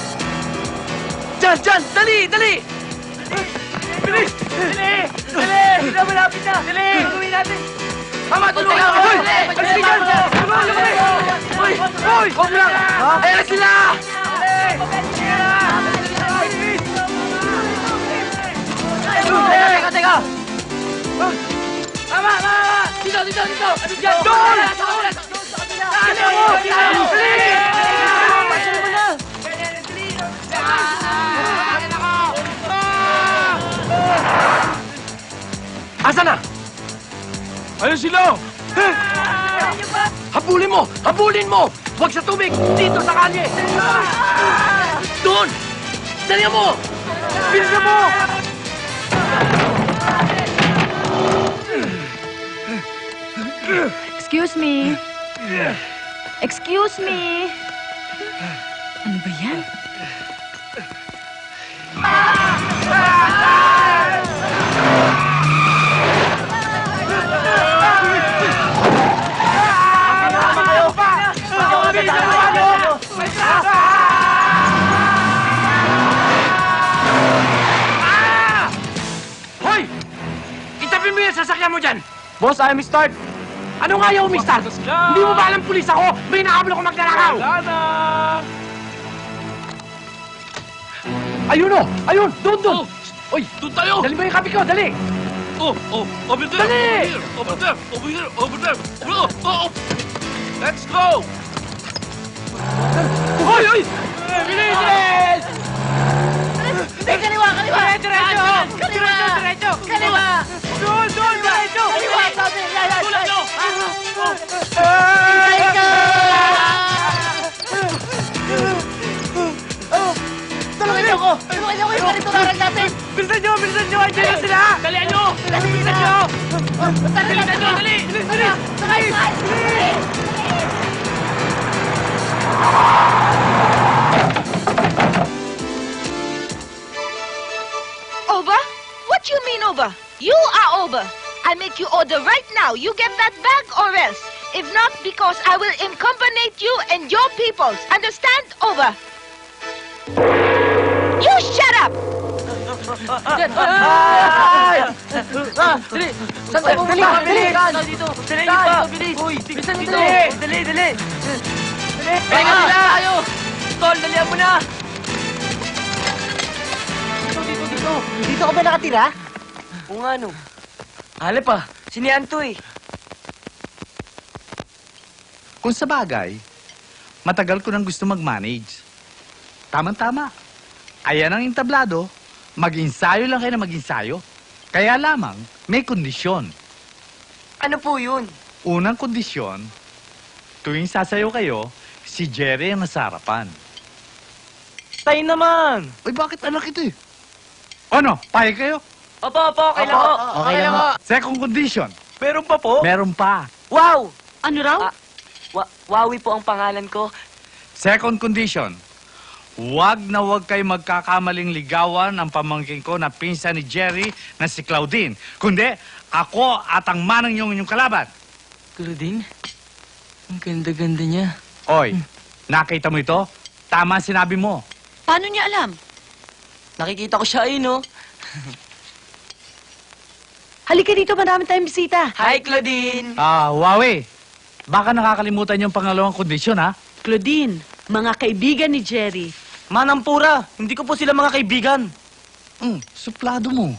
Diyan! Dali! Bilis! Dali! Dali! Malapit na! Dali! Gagawin natin! Tama! Tulungan ako! Hoy! Alis ka dyan! Hoy! Huwag mo lang! Ayan sila! Teka! Tama! Dito! Ano dyan? Doon! Dali! Asa na? Ayun sila! Habulin mo! Habulin mo! Huwag sa tubig! Dito sa kalye! Doon! Dalihan mo! Bilisan mo! Excuse me. Excuse me. Ano ba yan? Hoy! Itapin mo yung sasakyan mo dyan! Boss, ayaw mi-start. Ano nga yung Mr.? Hindi mo ba alam pulis ako? May nakablo ko magnanakaw! Wala na! Ayun o! Ayun! Doon! Doon! Uy! Doon tayo! Dali mo yung kape ko! Dali! Over there! Dali! Over there! Over here! Over there! Let's go! Hoy! Hoy! Bilis! Hindi, kaliwa! Kaliwa! Diretso! Kaliwa! Diretso! Kaliwa! Doon! Doon! Diretso! Kaliwa! Sabi! Tulad nyo! Hintay ka! Tulungan niyo ako! Tulungan niyo ako yung kanituraran natin! Bilisan nyo! Bilisan nyo! Andiyan na sila! Dalian nyo! Bilisan nyo! Bilisan nyo! Dali! Sakay! Over? What you mean over? You are over. I'll make you order right now. You get that bag or else. If not, because I will incompetente you and your peoples. Understand? Over. You shut up! Dali! Saan tayo pumunta? Bilis! Dito! Dali nyo pa! Bilis! Bilisan nyo dali! Dali! Dali! Teka nila! Tayo! Tol, dalihan mo na! Dito! Dito ka ba nakatira? Oo nga, no. Halip ah. Sinihan to eh. Kung sa bagay, matagal ko nang gusto mag-manage. Tama-tama. Ayan ang entablado, mag-insayo lang kayo na mag-insayo. Kaya lamang, may kondisyon. Ano po yun? Unang kondisyon, tuwing sasayo kayo, si Jerry ang nasa harapan. Tayo naman! Uy, bakit anak ito eh? Ano, payag kayo? Opo, okay lang ho. Okay lang ho. Second condition, Meron pa po? meron pa. Wow! Ano raw? Wawi po ang pangalan ko. Second condition, huwag na huwag kayo magkakamaling ligawan ang pamangkin ko na pinsan ni Jerry na si Claudine. Kundi, ako at ang manang inyong kalaban. Claudine? Ang ganda-ganda niya. Oy, nakita mo ito? Tama ang sinabi mo. Paano niya alam? Nakikita ko siya eh, no? Halika dito, marami tayong bisita. Hi, Claudine! Wawi, baka nakakalimutan yung pangalawang kondisyon, ha? Claudine, mga kaibigan ni Jerry. Manampura! Hindi ko po sila mga kaibigan. Suplado mo.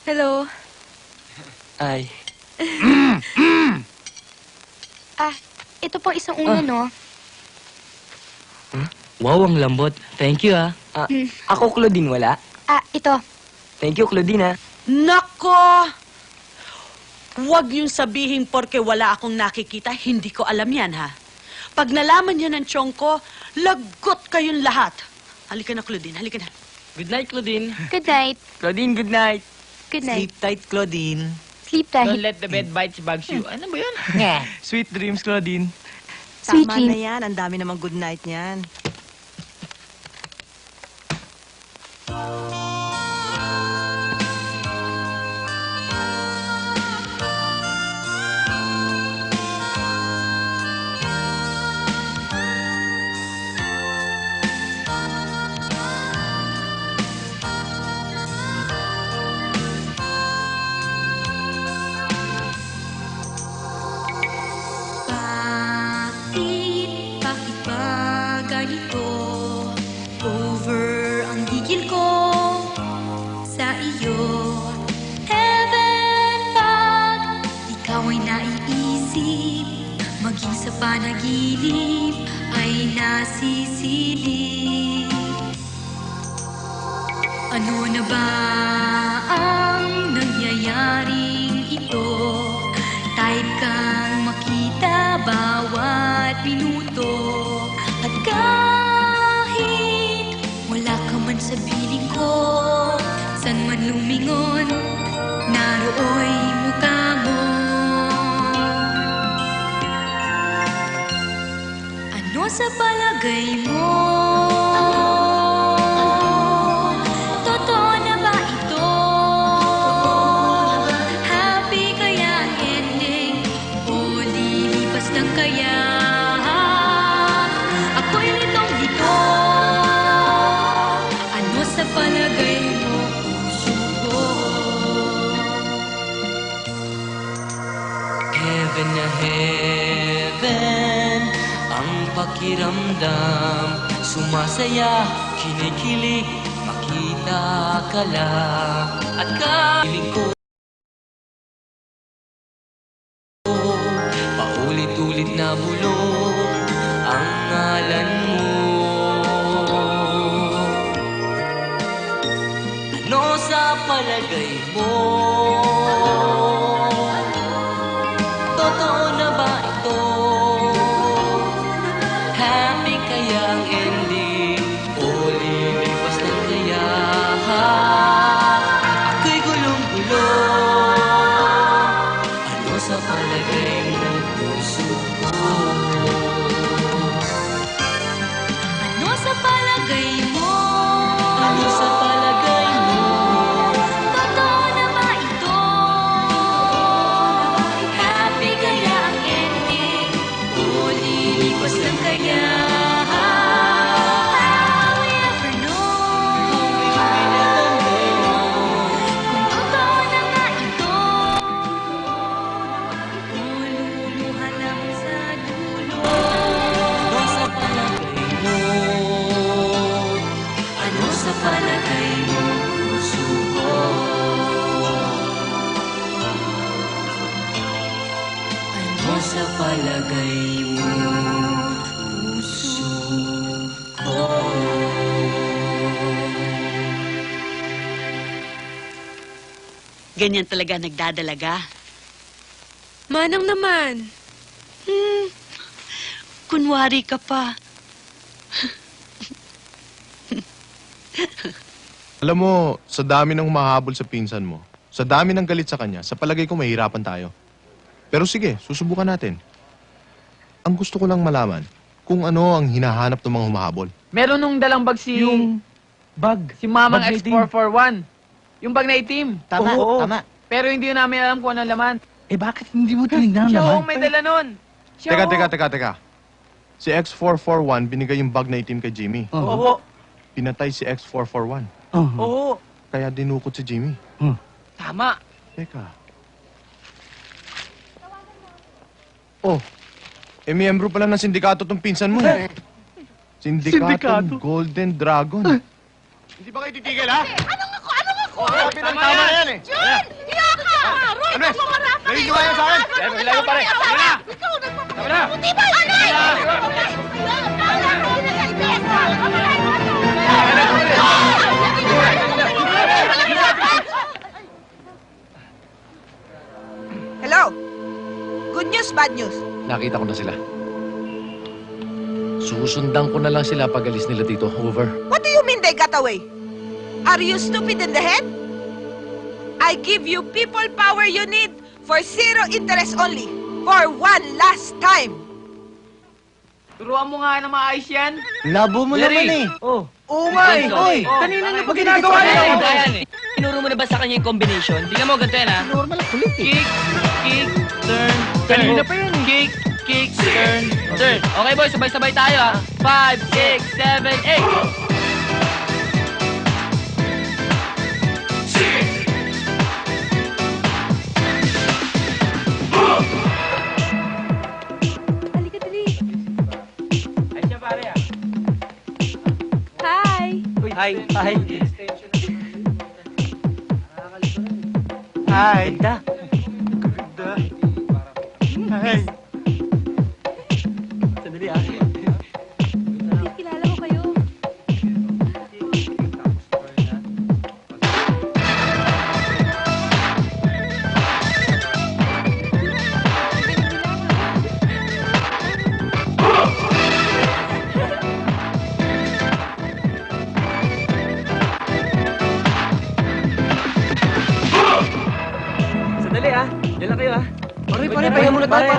Hello. Ay. Ito po isang ulo, no? Wow, ang lambot. Thank you, ah. Ako, Claudine, wala? Ito. Thank you, Claudine, ah. Nako! Huwag niyong sabihin porke wala akong nakikita, hindi ko alam yan, ha? Pag nalaman niya ng tiyong ko, lagot kayong lahat. Halika na, Claudine, halika na. Good night, Claudine. Good night. Claudine, good night. Good night. tight, Claudine. Sleep tight. Don't let the bed bites bugs you. Ano ba yun? Sweet dreams, Claudine. Sweet Tama dreams. na yan, ang dami namang good night niyan. Bakit ba ganito? Over ang gigil ko sa iyo. Heaven, pag ikaw ay naiisip, maging sa panaginip ay nasisilip. Ano na ba ang nangyayari? bawat minuto. At kahit wala ka man sa piling ko, san man lumingon, narooy mukha mo. Ano sa palagay mo? Totoo na ba ito? Happy kaya ang ending? O lilipas lang kaya? Ako'y litong-lito. Ano sa palagay mo, puso ko? Heaven na heaven ang pakiramdam. Sumasaya, kinikilig, makita ka lang. At kahiling ko paulit-ulit na bulong ang ngalan mo. Ano sa palagay mo? Totoo na ba ito? Happy kaya ang ending? O lilipas lang kaya? Ako'y gulong-gulong. Ano sa palagay mo, puso ko? Ano sa palagay mo? Ano sa palagay mo? Totoo na ba ito? Happy kaya ang ending? O lilipas lang kaya? How we ever know? Kung totoo na nga ito, o luluha lang sa dulo. Ano sa palagay mo? Ano sa palagay mo, puso ko? Ano sa palagay mo, puso ko? Ganyan talaga nagdadalaga. Manang naman. Kunwari ka pa. Alam mo, sa dami ng humahabol sa pinsan mo, sa dami ng galit sa kanya, sa palagay ko mahirapan tayo. Pero sige, susubukan natin. Ang gusto ko lang malaman, kung ano ang hinahanap ng mga humahabol. Meron nung dalang bag si... Yung bag. Si Mamang Bag na itim. X441. Yung bag na itim. Tama, Oo. tama. Pero hindi namin alam kung anong laman. Eh bakit hindi mo tinignan ang Siya laman? ho, may dala nun. Siya Teka. Si X441 binigay yung bag na itim kay Jimmy. Oo. Pinatay si X441. Oo. Kaya dinukot si Jimmy. Tama. Teka. Oh, miyembro pala ng sindikato tong pinsan mo. Sindikato Golden Dragon. Hindi ba kayo titigil, ha? Anong ako? Tama na yan, eh. Jun! Iyaka! Roy, Andres, nagmamarapa na nahihila yan sa akin. Hilayo pa rin. Ikaw, nagmamarapa. Ba? Ano? Hello? Good news, bad news? Nakita ko na sila. Susundan ko na lang sila pag alis nila dito. Over. What do you mean they got away? Are you stupid in the head? I give you people power you need for zero interest only. For one last time. Turuan mo nga na maayos yan. Labo mo Larry. naman eh. Oh. Umay! Oy, kanina niyo pa ginagawa yan. Tinuro mo na ba sa kanya yung combination? Tingnan mo, ganito yan, ha? Normal ang kulit eh. Kick, turn, turn. Kanina pa yan eh. Kick, turn, turn. Okay, boy, sabay-sabay tayo, ha? 5, 6, 7, 8. Halika, dali. Ay siya pare ah. Hi! Hi. Hi. Hi. Ganda. Ganda. Hi. Sandali ah. Kilala ko kayo.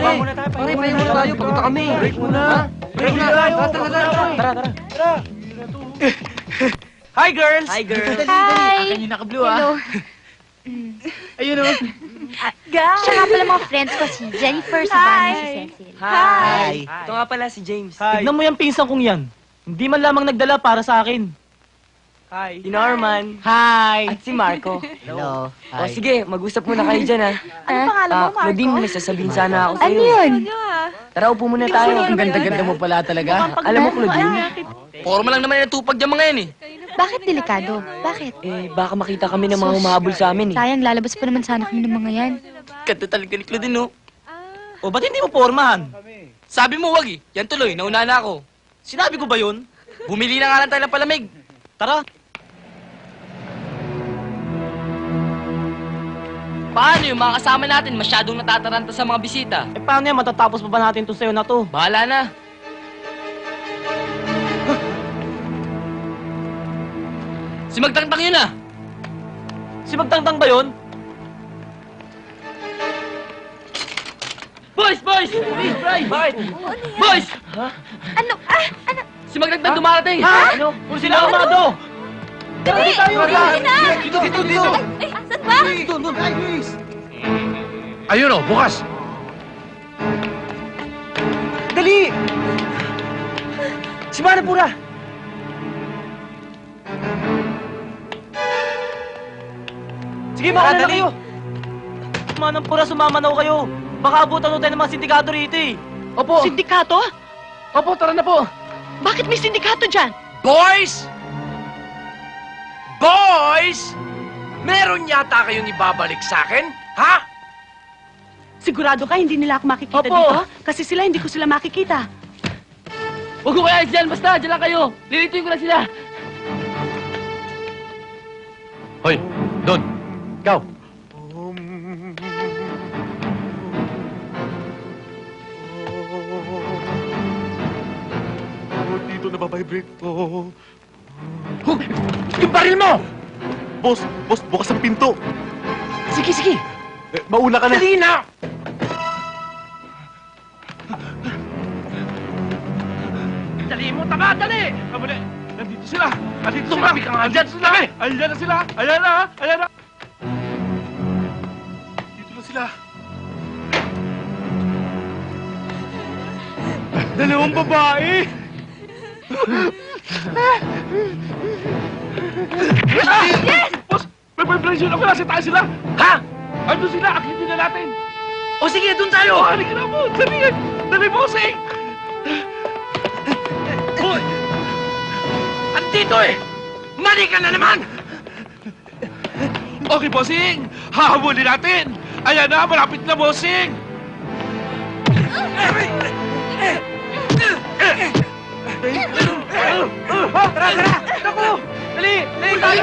Baba muna tayo. Pare, pahinga muna tayo. Pagod kami. Break muna. Break muna tayo. Tara. Hi, girls! Hi, girls. Hi! Akin yung naka-blue, Hello. Ayun o. Guys! Siya nga pala mga friends ko, si Jennifer, si Bonnie, si Cecil. Hi. Ito nga pala si James. Tignan mo yung pinsan kong yan. Hindi man lamang nagdala para sa akin. Hi. Si Norman. Hi. At si Marco. Hello. O sige, mag-usap muna kayo dyan, ha? Ano pangalan mo, Marco? Claudine, may sasabihin sana ako sa'yo. Ano yun? Tara, upo muna tayo. Ang ganda-ganda mo pala talaga. Alam mo, Claudine, Forma lang naman yung tupag dyan mga yan eh. Bakit delikado? Bakit? baka makita kami ng mga humahabol sa amin, eh. Sayang, lalabas pa naman sana kami ng mga yan. Ganda talaga ni Claudine, no? O, ba't hindi mo pormahan? Sabi mo wag eh. Yan tuloy, nauna na ako. Sinabi ko ba yun? Bumili na nga lang tayo ng palamig. Tara. Paano yung mga kasama natin masyadong natataranta sa mga bisita? Eh, paano yan? Matatapos pa ba natin itong sayo na to? Bahala na. Si Magtangtang yun ah. Si Magtangtang ba yun? Boys! Boys! Bakit? Boys! Ano? Ano? Si Magtangtang dumarating! Ha? Ano? Kung sila amado! Dali! Dali na! Dito! Ay, saan ba? Ayun o, bukas! Dali! Si Manapura! Sige, mauna na kayo! Manampura, sumamanaw kayo. Baka abutan tayo ng mga sindikato rito, eh. Opo! Sindikato? Opo, tara na po! Bakit may sindikato dyan? Boys! Boys! Meron yata kayong ibabalik sa akin? Ha? Sigurado ka hindi nila ako makikita Opo. dito? Kasi sila, hindi ko sila makikita. Huwag ko kaya dyan, basta dyan lang kayo. Lilituin ko na sila. Hoy, doon. Ikaw. Dito nababibrate. Yung baril mo! Boss, bukas ang pinto. Sige, sige. Mauna ka na. Dali na! Dali mo, tama, dali! Nandito sila. Nandito sila. Tumabi ka nga dyan, tumabi! Ayan na sila. Ayan na. Ayan na. Dito na sila. Dalawang babae! Boss, may vibration ako. Nasa tayo sila. Ha? Andun sila. Akitin na natin. O sige, doon tayo! Halika na po. Dali. Dali, bossing. Hoy! Andito eh! Mali ka na naman! Okay, bossing. Hahabulin natin. Ayan na. Malapit na, bossing. Tara! Naku! Dali! Dali tayo!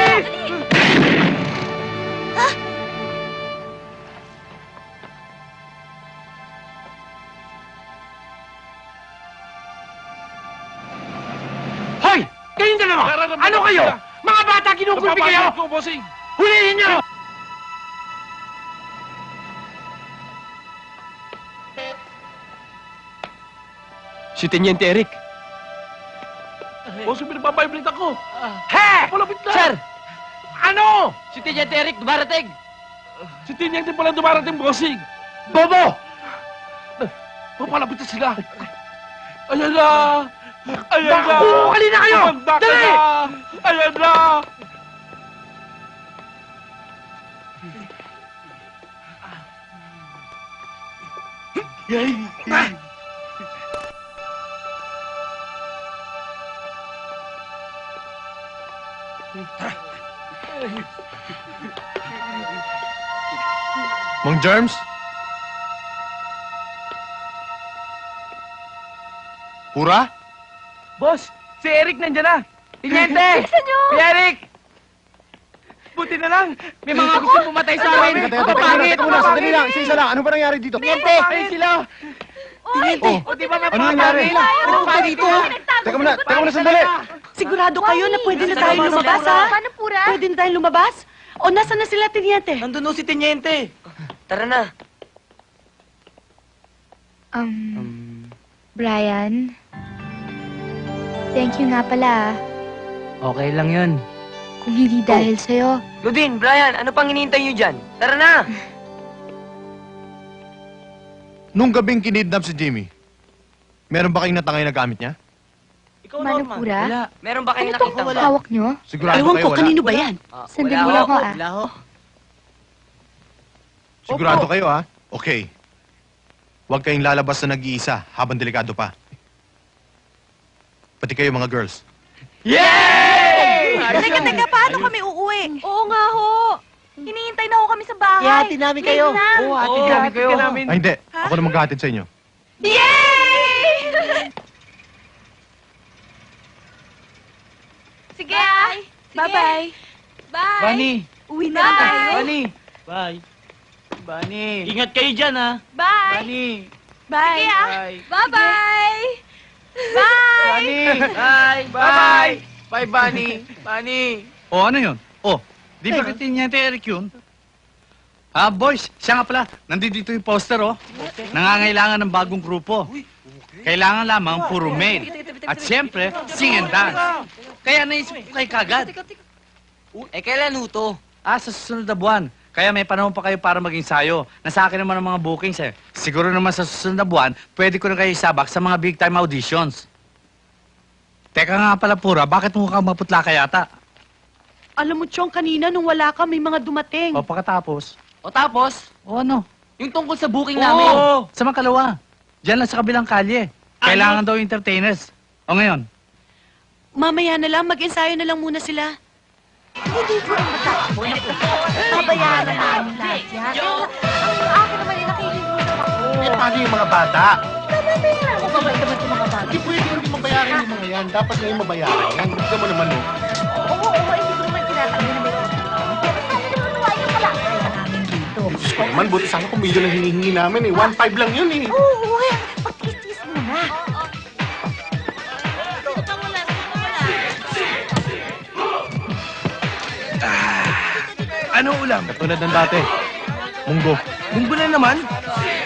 Hoy! Kayong dalawa! Ano kayo? Mga bata, kinukulpi kayo! Ko, bossing. Hulihin niyo! Si Teniente Eric. Bossing, pinagbabibrate ako. He! Malapit na. Sir! Ano? Si Teniente Eric dumarating. Si Tiniang din pala dumarating, bossing. Bobo! Papalapit na sila. Ayan na. Ayan na. Naku, halina kayo! Tumanda ka Dali! na. Ayan na. Yay! Mang Germs? Pura? Boss, si Eric nandiyan na! Tiniente! Bilisan niyo! Si Eric! Buti na lang! May mga gusto pumatay sa amin! Ang pangit! Sandali lang, isa lang. Ano ba nangyari dito? Tiniente! Ay sila! Tiniente! O di ba Ano nangyari? Ano pa dito? Teka muna, sandali. Sigurado kayo na pwede na tayo lumabas, ha? Paano, Pura? Pwede na tayo lumabas? O nasa na sila, Teniente? Nandun si Teniente. Tara na. Brian. Thank you nga pala. Okay lang yun. Kung hindi dahil sa'yo. Ludin, Brian, ano pang hinihintay niyo dyan? Tara na! Nung gabing kinidnap si Jimmy, meron ba kayong natangay na gamit niya? Manupura? Meron ba kayong Ano to? nakita? Hawak nyo? Sigurado Ewan kayo ko, wala? kanino ba yan? Sandali lang ako, ah. Sigurado kayo, ha? Okay. Huwag kayong lalabas na nag-iisa habang delikado pa. Pati kayo, mga girls. Yay! Teka, paano kami uuwi? Oo nga ho. Hinihintay na ho kami sa bahay. Ihatid namin kayo. Please lang. Oo, hatid namin kayo. Ay, hindi. Ako na maghahatid sa inyo. Yay! Sige, Bye-bye. Bye. Bunny! Uwi na lang tayo. Bunny! Bye! Bunny! Ingat kayo dyan, ha? Bye. Bunny! Bye. Sige, Bye! Bye-bye. Bye. Bunny! Bye! Bye! Bye, Bunny! Bunny! O, ano yun? O, di ba katinyente Eric yun? Ah, boys, siya nga pala. Nandito yung poster, oh. Nangangailangan ng bagong grupo. Kailangan lamang puro male. At siyempre, sing and dance. Kaya naisip ko kay kagad. Kailan ho to? Ah, sa susunod na buwan. Kaya may panahon pa kayo para mag-ensayo. Nasa akin naman ang mga bookings, eh. Siguro naman sa susunod na buwan, pwede ko na kayo isabak sa mga big-time auditions. Teka nga pala, Pura, bakit mukha maputla ka yata? Alam mo, Chong, kanina nung wala ka, may mga dumating. O, pagkatapos? O tapos, O, ano? yung tungkol sa booking Oo, namin. sa Makalawa. Diyan lang sa kabilang kalye. Kailangan daw entertainers. O ngayon? Mamaya na lang, mag-ensayo na lang muna sila. Hindi ko rin magkakapon ako. Pabayaan na namin lahat yan. Ang akin naman ay nakikigutom ako. Paano yung mga bata? Mabayaran ko. Mabait naman yung mga bata. Hindi pwede hindi mabayaran yung mga yan. Dapat na yung mabayaran yan. Gusto mo naman, no? Oo, hindi ko naman tinatanggi na may utang. Pero sabi naman naman yung pala. Kaya namin dito. Diyos ko naman, buti sana kung milyon ang hinihingi namin eh. 1.5 lang yun eh. Oo, pagkistis muna. Ano ulam? Katulad ng dati. Munggo. Munggo na naman.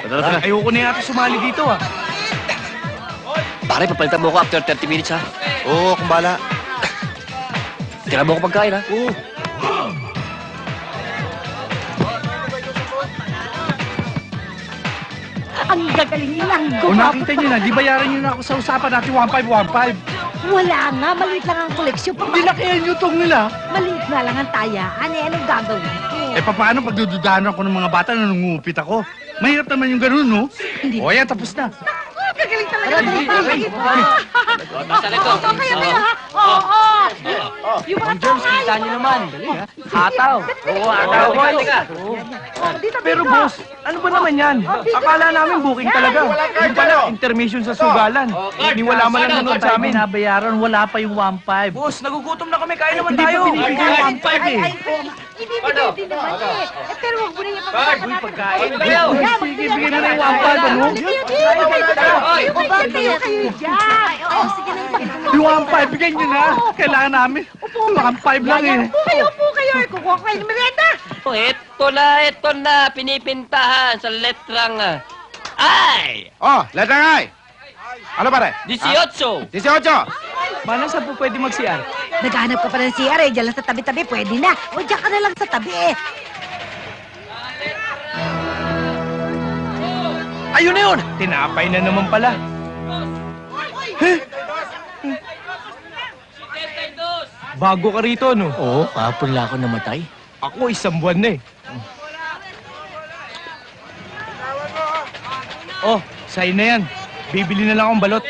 Padala ka na. Ayoko na yata sumali dito, ah. Pare, papalitan mo ako after 30 minutes, ha? Oo, kung bala. Tira mo ako pagkain, ha? Oo. Ang gagaling nilang O nakita niyo na, di bayaran niyo na ako sa usapan natin 1.5. Wala nga, maliit lang ang koleksyon. Hindi na kaya yung utong nila. Maliit nga lang ang tayaan. Anong gagawin ko? Eh, paano pag dududahan ako ng mga bata na nangungupit ako? Mahirap naman yung ganun, no? O, ayan, tapos na. Gagaling talaga ng mga Basta nito. Kaya na ha? Oo. Yung mga Germs, kita niyo naman. Dali, ha? Hataw. Oo, ataw. Teka. Pero boss, ano ba naman yan? Akala namin booking talaga. Yung pala, intermission sa sugalan. Hindi wala man lang nanood sa amin. Binabayaran, wala pa yung 1.5. Boss, nagugutom na kami. Kain naman Hindi tayo. pa binibigay yung 1.5 eh. Ibibigay din naman eh. Pero huwag mo na yung Uy, pagkain. Kayo! Sige, bigyan na ng 1.5, ano? Yung 1.5, bigyan nyo na. Kailangan namin. 1.5 lang eh. Upo kayo. Kukuha ko kayo ng merienda. Ito na, pinipintahan sa letrang I. Oh, letang ay! Ano pare? 18. 18! Manang saan po pwede mag-CR? Naghahanap ka pa ng CR eh. Diyan lang sa tabi-tabi. Pwede na. O diyan ka na lang sa tabi eh. Ayun na yun! Tinapay na naman pala. Bago ka rito, no? Oo, kahapon lang ako namatay. Ako, isang buwan na eh. Oh, sa'yo na yan. Bibili na lang akong balot.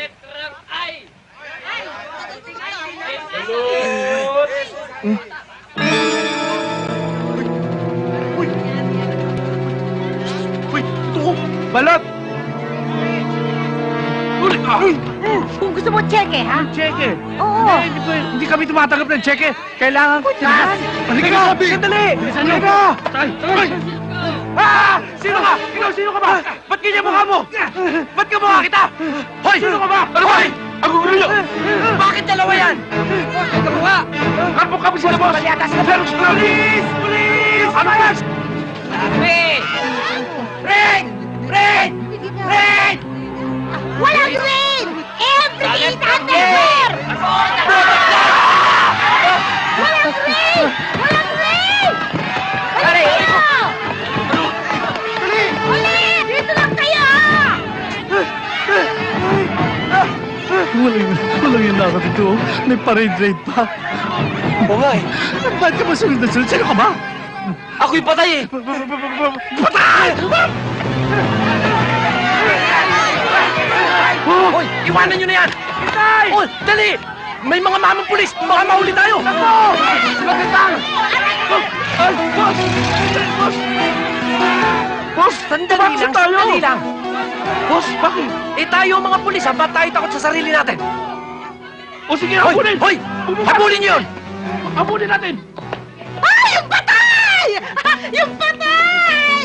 Uy, ito ko! Balot! Kung gusto mo cheque, ha? Cheque. Oo. Hindi kami tumatanggap ng cheque. Kailangan... Halika na! Sandali! Halika! Ay! Ah! Sino ka? Ikaw, sino ka ba? Ba't ganyan mukha mo? Ba't ka mukha kita? Hoy! Sino ka ba? Ano ba? Ang gugulo nyo! Bakit dalawa yan? Ang kamukha! Kapok kami sila, boss! Police! Police! Ano ba? Sabi! Red! Red! Red! Walang rain! Every thunder! Walang rain! Walang rain! Dali! Ulit! Dito lang kayo! Walang yun ako dito. May parade raid pa. Oo nga eh. Ba't ka ba sunod na sunod? Sino ka ba? Ako'y patay eh! Patay! Hoy! Iwanan nyo na yan! Itay! Oh, dali! May mga mamang pulis! Baka mahuli tayo! Ako! Magandang! Ay, boss! Boss! Boss! Sandali lang! Sandali lang! Boss, bakit? Eh tayo mga pulis ha! Ba't tayo takot sa sarili natin? O sige, habulin! Hoy! Habulin nyo yun! Habulin natin! Ah! Yung patay! Yung patay!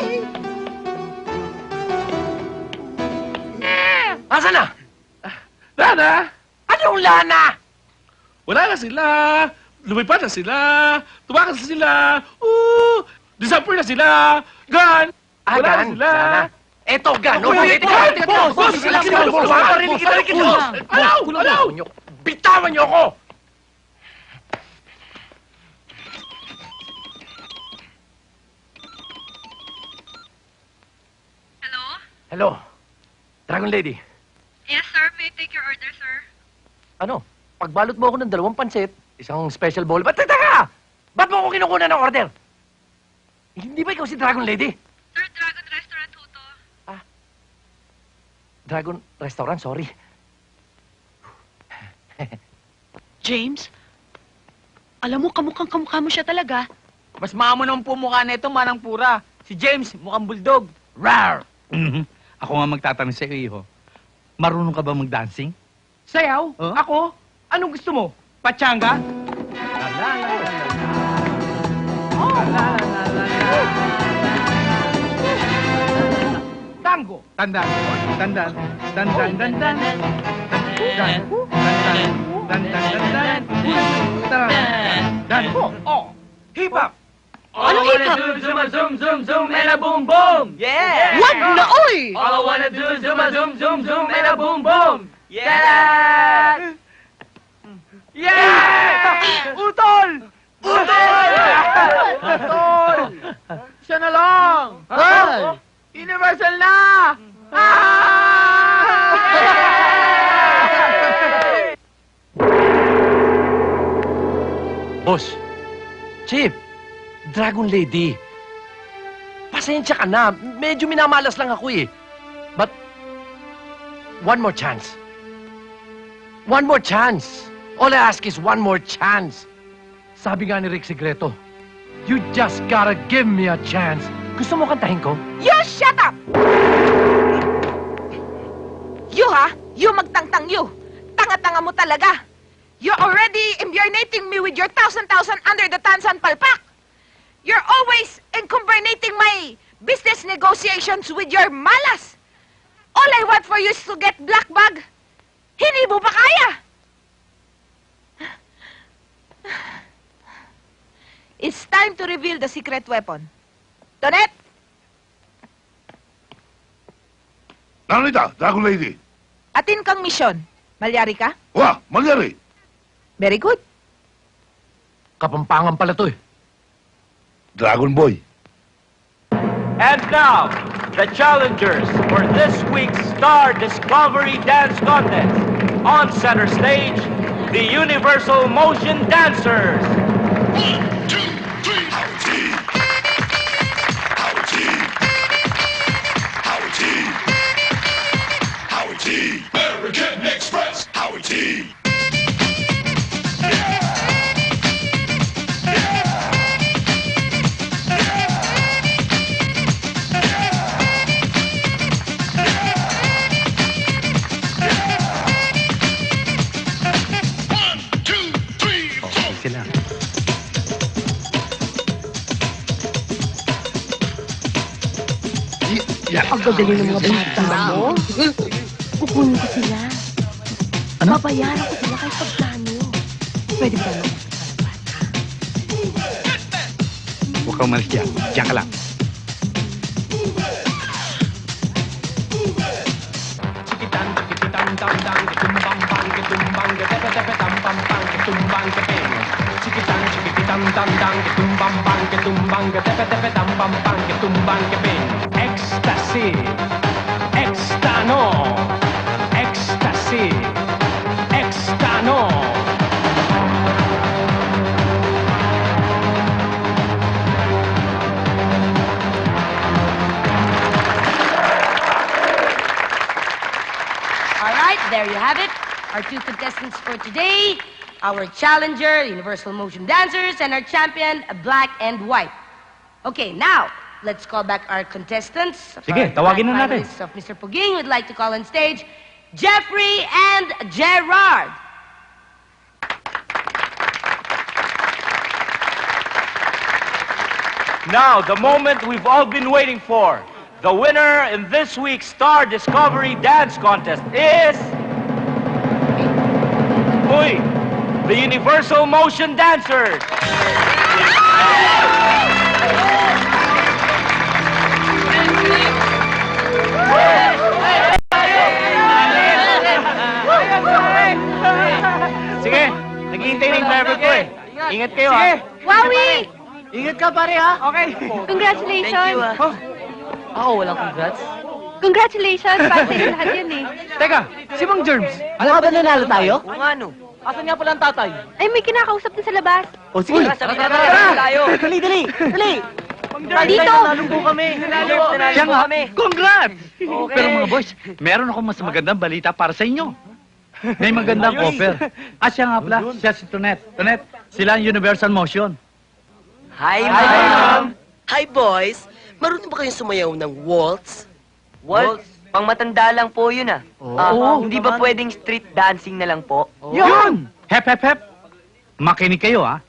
Asa na? Lana! Anong lana? Wala na sila! Lumipad na sila! Tumakas na sila! Disappear na sila! Gan! Wala na sila! Eto, gan! Boss! Boss! Marinig kita! Alaw! Alaw! Bitawan niyo ako! Hello? Dragon Lady. Yes, sir. May I take your order, sir? Ano? Pagbalot mo ako ng 2 pansit, isang special bowl. Ba't teka! Ba't mo ako kinukuna ng order? Hindi ba ikaw si Dragon Lady? Sir, Dragon Restaurant ho to. Dragon Restaurant, sorry. James, alam mo, kamukha mo siya talaga. Mas maamo naman po mukha na ito, manang pura. Si James, mukhang bulldog. Rar! Ako nga magtatanong sa iyo, iho. Marunong ka ba mag-dancing? Sayaw? Ako? Anong gusto mo? Pachanga? Tango? Tandaan. Tandaan. Tandaan. Tandaan. Tandaan. Oh! Hip hop! Ano hip hop? Zoom, zoom, zoom, zoom, and a boom, boom! Yeah! Wag na, oy! All I wanna do is zoom, zoom, zoom, zoom, and a boom, boom! Yeah! Yeah! Utol! Utol! Utol! Siya na lang! Ay! Universal na! Boss! Chip! Dragon Lady! Pasensya ka na. Medyo minamalas lang ako eh. But, one more chance. One more chance. All I ask is one more chance. Sabi nga ni Rick Segreto, you just gotta give me a chance. Gusto mo kantahin ko? You shut up! You ha? You magtangtang you. Tanga-tanga mo talaga. You're already imburnating me with your thousand under the tansan palpak. You're always incumbinating my business negotiations with your malas. All I want for you is to get black bag. Hindi mo pa kaya. It's time to reveal the secret weapon. Tonet! Nanita, Dragon Lady. Atin kang misyon. Malyari ka? Wah, malyari. Very good. Kapampangan pala to eh. Dragon Boy. And now, the challengers for this week's Star Discovery Dance Contest. On center stage, the Universal Motion Dancers. 1, 2, 3, our team. Our team. Our team. Our team. American Express. Our team. Sila. Ang gagaling ng mga bata mo. Kukunin ko sila. Babayaran ko sila kahit pagkano. Pwede ba lang? Huwag kang umalis dyan. Diyan ka lang. pam pam ke tumbang ke ping. Chikitang chikitam tam tam ke tumbang bang ke tumbang ke tepe tepe tam pam pam ke tumbang ke ping. Ecstasy. Extano. Ecstasy. Extano. All right, there you have it. Our two contestants for today. Our challenger, Universal Motion Dancers, and our champion, Black and White. Okay, now, let's call back our contestants. Sige, tawagin na natin. Finalists of Mr. Puging would like to call on stage Jeffrey and Gerard. Now, the moment we've all been waiting for. The winner in this week's Star Discovery Dance Contest is... Uy! The Universal Motion Dancers! Sige, naghihintay na yung driver ko eh. Ingat kayo ha. Wowie! Ingat ka pare ha. Okay. Congratulations! Ako, walang congrats. Congratulations! Para sa'yo lahat yun eh. Teka, si Mang Germs. Ano ba nanalo tayo? Oo nga, no. Asan nga pala ang tatay? Ay, may kinakausap na sa labas. O sige. Tayo. Dali, dali, dali. Dito! Nanalo po kami. Siya nga, congrats! Okay. Pero mga boys, meron akong mas magandang balita para sa inyo. May magandang offer. At siya nga pala, siya si Tonet. Tonet, sila ang Universal Motion. Hi, ma'am! Hi, boys! Marunong ba kayong sumayaw ng waltz? Waltz? Pang matanda lang po yun, ah. Hindi ba pwedeng street dancing na lang po? Yun! Hep, hep, hep! Makinig kayo, ha?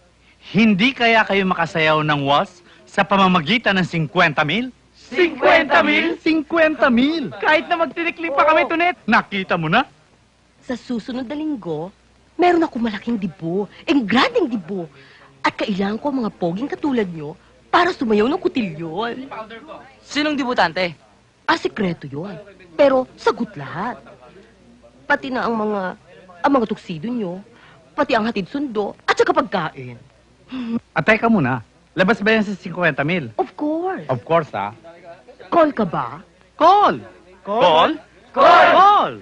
Hindi kaya kayo makasayaw ng waltz sa pamamagitan ng 50,000? 50,000? 50,000! Kahit na magtinikling pa kami, Tunet. Nakita mo na? Sa susunod na linggo, meron ako malaking dibo, engranding dibo. At kailangan ko ang mga poging katulad nyo para sumayaw ng kutilyon. Sinong debutante? Sikreto yon. Pero sagot lahat. Pati na ang mga tuksido nyo, pati ang hatid sundo, at saka pagkain. At teka muna, labas ba yan sa 50,000? Of course. Of course, ha? Call ka ba? Call! Call? Call! Call!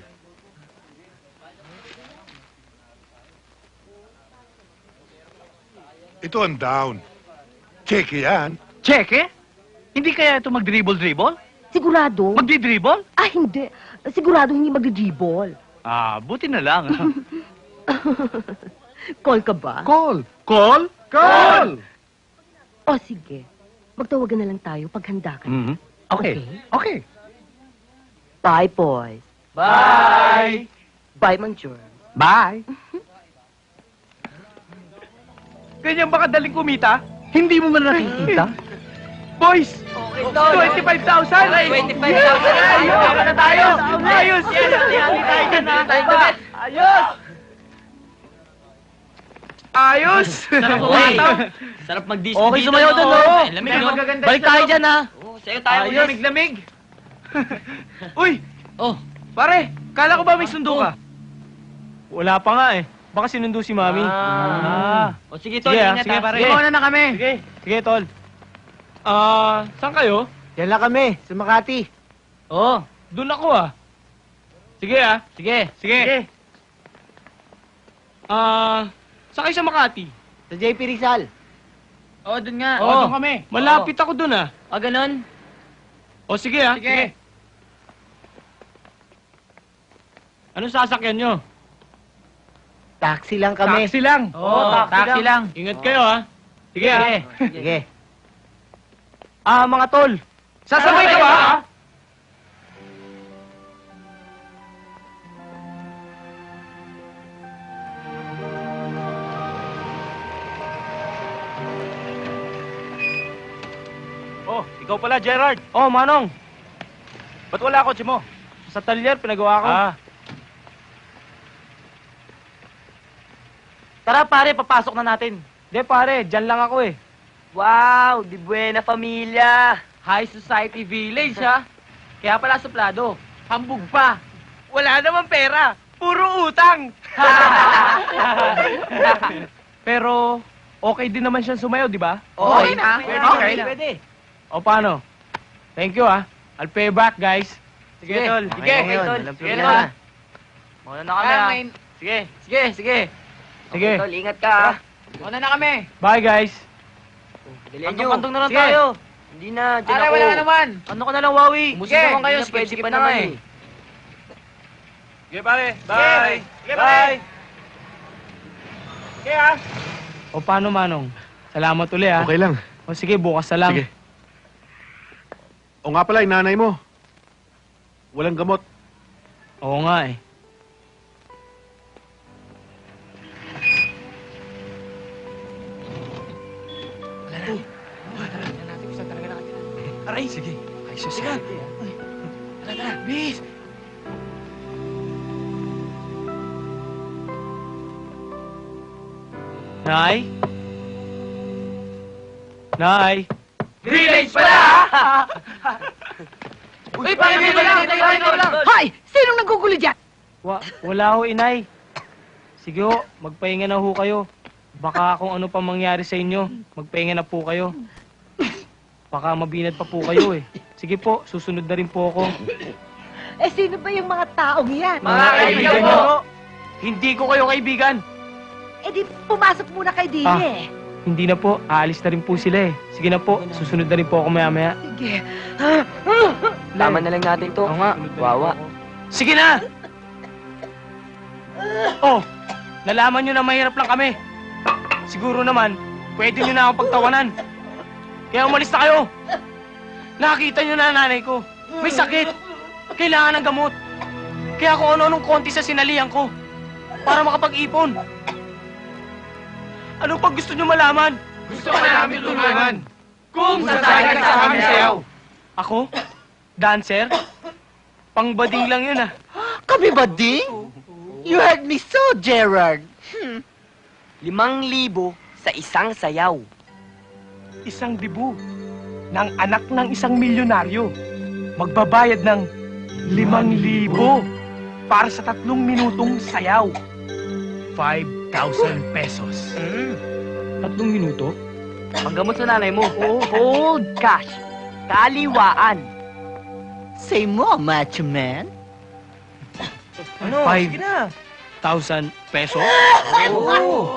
Ito ang down. Cheque yan. Cheque? Hindi kaya ito mag-dribble-dribble? Sigurado? Magdi-dribble? Hindi. Sigurado hindi magdi-dribble. Buti na lang. Call ka ba? Call! Call? Call! O sige, magtawagan na lang tayo pag handa ka. Mhm. Okay. Okay. Bye, boys. Bye! Bye, Mang Germ. Bye! Ganyan ba kadaling kumita? Hindi mo man nakikita? Boys! 25,000! 25,000! Ayos! Na tayo! Ayos! Ayos! Ayos! Sarap mag-disco Okay, dito, sumayaw no? doon, no? Lamig, May no? magaganda Balik dito, tayo no? dyan, ha? Sayo tayo. Ayos! Lamig-lamig! Uy! Oh. Pare, kala ko ba may sundo ka? Wala pa nga eh. Baka sinundo si Mami. O sige, Tol, ingat, sige, ha? pare. Sige. Mauna na kami. Sige, Tol. Saan kayo? Yan lang kami, sa Makati. Doon ako ah. Sige ah. Sige. Sige. Saan kayo sa Makati? Sa JP Rizal. Doon nga. Doon kami. Malapit ako doon ah. Ganon? Sige ah. Sige. Anong sasakyan nyo? Taxi lang kami. Taxi lang. Taxi lang. Ingat kayo ah. Sige ah. Sige. Mga tol. Sasabay ka ba? Ikaw pala, Gerard. Manong. Ba't wala kotse mo? Sa talyer, pinagawa ko. Tara, pare, papasok na natin. Hindi pare, dyan lang ako eh. Wow! Di buena familia! High Society Village, ha? Kaya pala suplado. Hambog pa. Wala naman pera. Puro utang. Pero, okay din naman siyang sumayaw, di ba? Okay na. Pwede. O, paano? Thank you, ah. I'll pay back, guys. Sige, tol. Sige, tol. Sige, tol. Mauna na kami, ha? Sige, sige, sige. Sige. Tol, ingat ka, ha? Mauna na kami. Bye, guys. Pantong-pantong na lang Sige. tayo. Hindi na, dyan ako. Wala ka naman. Ano ka na lang, Wawi? Umusin naman kayo, skip pa naman, eh. Sige, pare. Bye. Sige, bye. Sige, ha? O, paano, Manong? Salamat uli, ah. Okay lang. O, sige, bukas na lang. Sige. O nga pala, yung nanay mo. Walang gamot. Oo nga, eh. Aray! Sige. Ay, sus. Sige. Tara, tara. Bis! Nay? Nay? Village pala, ha? Uy, pare, lang. Hoy! Sinong nagugulo dyan? Wala ho, inay. Sige ho, magpahinga na ho kayo. Baka kung ano pa mangyari sa inyo, magpahinga na po kayo. Baka mabinat pa po kayo eh. Sige po, susunod na rin po ako. Eh, sino ba yung mga taong yan? Mga kaibigan mo! Hindi ko kayo kaibigan. Eh, di pumasok muna kay Dini. Hindi na po, aalis na rin po sila eh. Sige na po, susunod na rin po ako maya-maya. Sige. Tama na lang natin to. Oo nga. Wawa. Sige na! Oh, nalaman nyo na mahirap lang kami. Siguro naman, pwede nyo na akong pagtawanan. Kaya umalis na kayo. Nakita nyo na nanay ko. May sakit. Kailangan ng gamot. Kaya kung ano-anong konti sa sinalihan ko. Para makapag-ipon. Ano pag gusto nyo malaman? Gusto ka namin tulungan. Kung sasali ka sa aming sayaw. Ako? Dancer? Pangbading lang yun ah. Kami ba, Ding? You heard me so, Gerard. 5,000 sa isang sayaw. 1,000 ng anak ng isang milyonaryo. Magbabayad ng 5,000 para sa 3 minutong sayaw. 5,000 pesos. 3 minuto? Panggamot sa nanay mo. Hold cash. Kaliwaan. Say mo, macho man. Ano? 5,000 pesos? Oh.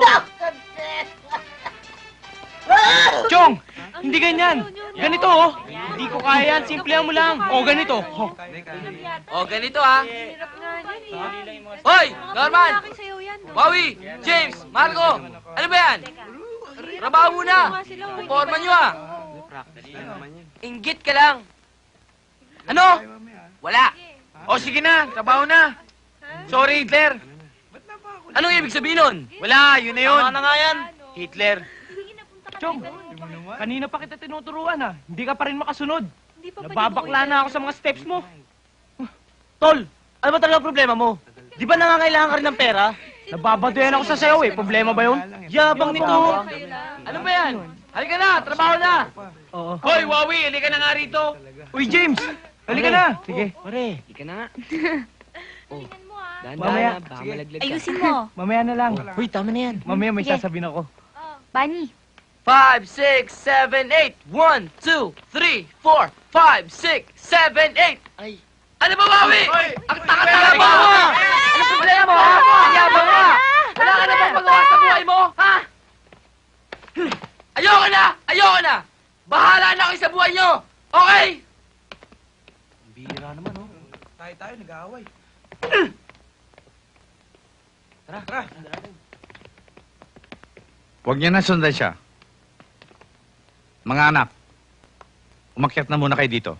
Chong! Hindi ganyan! Ganito oh! Hindi ko kaya yan, simplihan mo lang. O ganito. O, ganito, ha? Hoy! Norman! Wawi! James! Marco! Ano ba yan? Trabaho muna! Forma nyo, ha? Inggit ka lang. Ano? Wala. O, sige na. Trabaho na. Sorry, Hitler. Anong ibig sabihin nun? Wala, yun na yun. Tama na nga yan. Hitler. Chong, kanina pa kita tinuturuan ah. Hindi ka pa rin makasunod. Nababakla na ako sa mga steps mo. Tol, ano ba talaga problema mo? Di ba nangangailangan ka rin ng pera? Nababadoyan ako sa sayaw eh. Problema ba yun? Yabang nito. Ano ba yan? Halika na, trabaho na. Oo. Hoy, Wawi, halika na nga rito. Uy, James! Halika na! Sige. Pare, di ka na nga. Oh, Mamaya. dahan-dahan na, baka malaglag ka. Ayusin mo. Mamaya na lang. Uy, tama na yan. Mamaya may Sige. sasabihin ako. Bunny. 5, 6, 7, 8. 1, 2, 3, 4, 5, 6, 7, 8. Ay. Ano ba, Wawi? Ang taka-taka mo! Ano problema mo, ha? Ang yabang mo, ha? Wala ka na bang magawa sa buhay mo, ha? Ayoko na! Ayoko na! Bahala na kayo sa buhay nyo! Okay? Bira naman, oh. Tayo, nag-aaway. Tara. Huwag niyo na sundan siya. Mga anak, umakyat na muna kayo dito.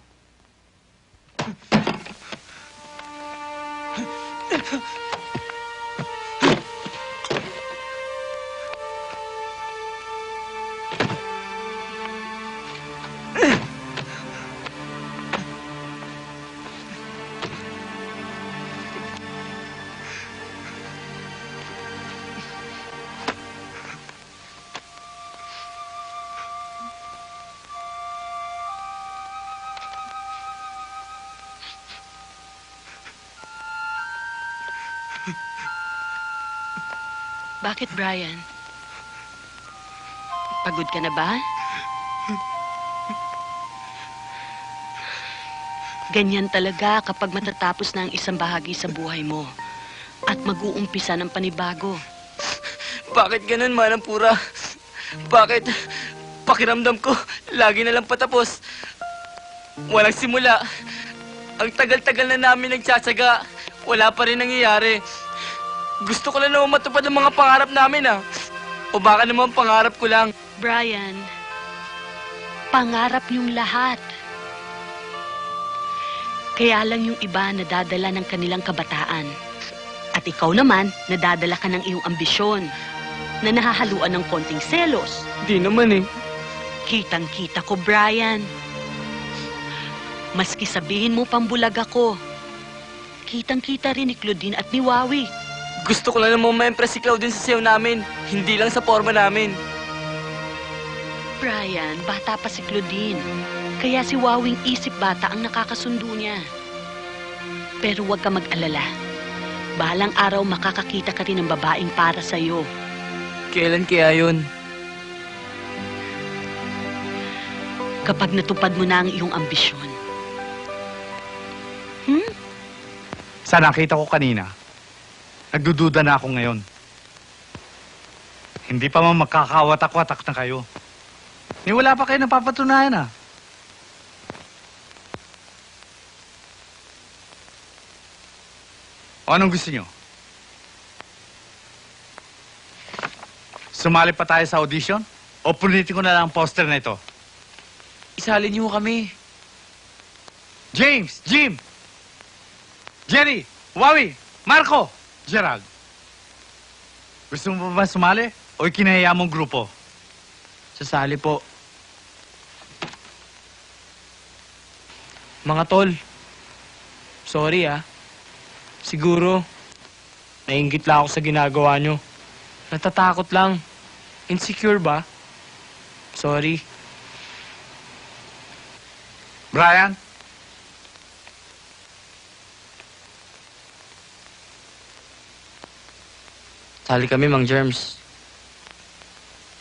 Bakit, Brian? Pagod ka na ba? Ganyan talaga kapag matatapos na ang isang bahagi sa buhay mo at mag-uumpisa ng panibago. Bakit ganun, Manang Pura? Bakit? Pakiramdam ko, lagi na lang patapos. Walang simula. Ang tagal-tagal na namin nagtsatsaga. Wala pa rin nangyayari. Gusto ko lang naman matupad ang mga pangarap namin, ah. O baka naman pangarap ko lang. Brian, pangarap niyong lahat. Kaya lang yung iba nadadala ng kanilang kabataan. At ikaw naman, nadadala ka ng iyong ambisyon na nahahaluan ng konting selos. Di naman eh. Kitang-kita ko, Brian. Maski sabihin mo pambulag ako, kitang-kita rin ni Claudine at ni Wawi. Gusto ko lang naman ma-impress si Claudine sa sayaw namin. Hindi lang sa forma namin. Brian, bata pa si Claudine. Kaya si Wawing isip bata ang nakakasundo niya. Pero huwag ka mag-alala. Bahalang araw makakakita ka rin ng babaeng para sa'yo. Kailan kaya yun? Kapag natupad mo na ang iyong ambisyon. Sa nakita ko kanina, nagdududa na ako ngayon. Hindi pa man magkakawatak-watak na kayo. Ni wala pa kayo napapatunayan, ah. O anong gusto nyo? Sumali pa tayo sa audition? O punitin ko na lang ang poster na ito? Isali niyo kami. James! Jim! Jerry! Wawi! Marco! Gerald! Gusto mo ba sumali? O ikinahaya mong grupo? Sasali po. Mga tol, sorry ah. Siguro, naiinggit lang ako sa ginagawa nyo. Natatakot lang. Insecure ba? Sorry. Brian? Sali kami, Mang Germs.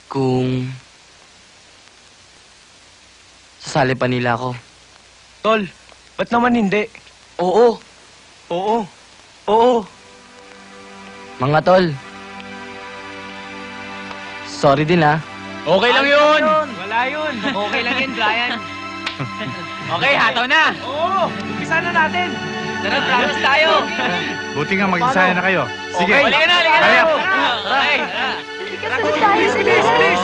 Kung sasali pa nila ako. Tol, ba't naman hindi? Oo. Oo. Oo. Mga tol. Sorry din, ah. Okay lang yun! Wala yun. Okay lang yun, Brian. Okay, hataw na! Oo, umpisa na natin. Tara, practice tayo! Buti nga mag-isaya na kayo. Sige. Okay, halika na, halika na! Hurry up. Okay. Bilis!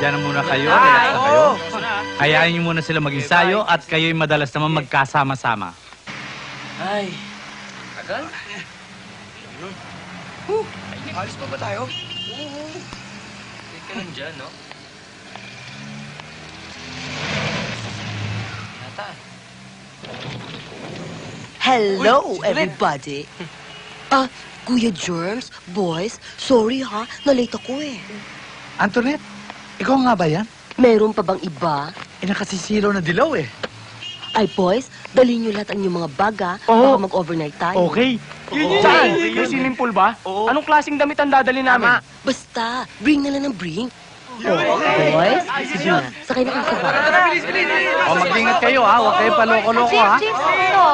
Diyan na muna kayo. Relax na kayo. Hayaan niyo muna sila mag-ensayo at kayo'y madalas naman magkasama-sama. Ay. Tagal? Alis pa ba tayo? Oo. Wait ka lang dyan, no? Nata. Hello, everybody. Kuya Germs, boys, sorry ha, na-late ako eh. Antoinette, ikaw nga ba yan? Meron pa bang iba? Nakasisilaw na dilaw eh. Ay, boys, dalhin niyo lahat ang inyong mga bag ha, baka mag-overnight tayo. Okay. Saan? May swimming pool ba? Anong klaseng damit ang dadali namin? Basta, bring na lang ng bring. Boys, sige na, sakay na kayo sa bag. O, mag-ingat kayo ha, huwag kayo paloko-loko ha. James, ito.